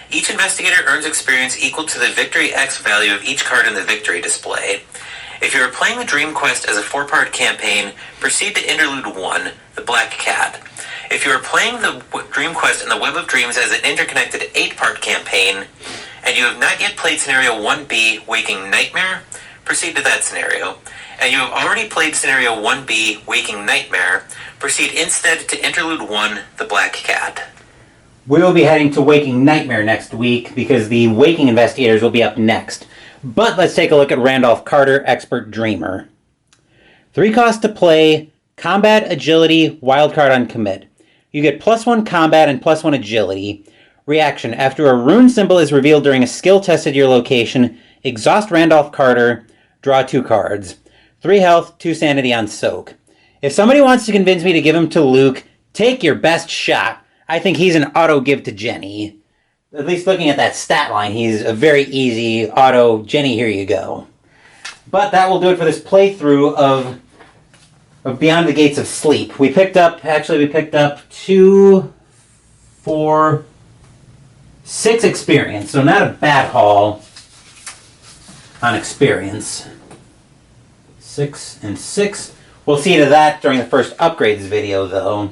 Each investigator earns experience equal to the Victory X value of each card in the Victory display. If you are playing the Dream Quest as a 4-part campaign, proceed to Interlude 1, the Black Cat. If you are playing the Dream Quest in the Web of Dreams as an interconnected 8-part campaign, and you have not yet played Scenario 1B, Waking Nightmare, proceed to that scenario. And you have already played Scenario 1B, Waking Nightmare, proceed instead to Interlude 1, the Black Cat. We will be heading to Waking Nightmare next week because the Waking Investigators will be up next. But let's take a look at Randolph Carter, Expert Dreamer. 3 costs to play, Combat, Agility, Wildcard on Commit. You get +1 Combat and +1 Agility. Reaction: after a rune symbol is revealed during a skill test at your location, exhaust Randolph Carter, draw 2 cards. 3 health, 2 sanity on Soak. If somebody wants to convince me to give him to Luke, take your best shot. I think he's an auto give to Jenny. At least looking at that stat line, he's a very easy auto, Jenny, here you go. But that will do it for this playthrough of Beyond the Gates of Sleep. We picked up 2, 4, 6 experience, so not a bad haul on experience. 6 and 6. We'll see to that during the first upgrades video, though.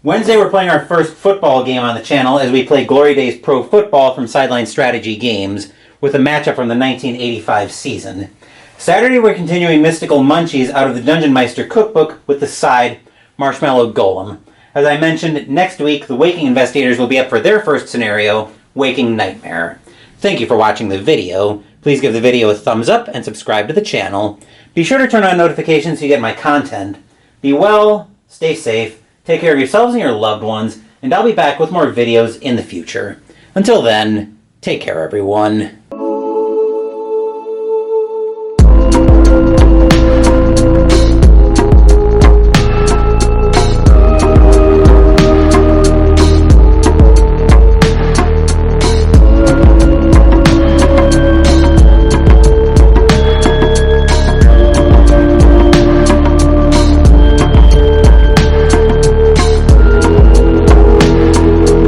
Wednesday, we're playing our first football game on the channel as we play Glory Days Pro Football from Sideline Strategy Games with a matchup from the 1985 season. Saturday, we're continuing Mystical Munchies out of the Dungeon Meister cookbook with the side Marshmallow Golem. As I mentioned, next week, the Waking Investigators will be up for their first scenario, Waking Nightmare. Thank you for watching the video. Please give the video a thumbs up and subscribe to the channel. Be sure to turn on notifications so you get my content. Be well, stay safe, take care of yourselves and your loved ones, and I'll be back with more videos in the future. Until then, take care everyone.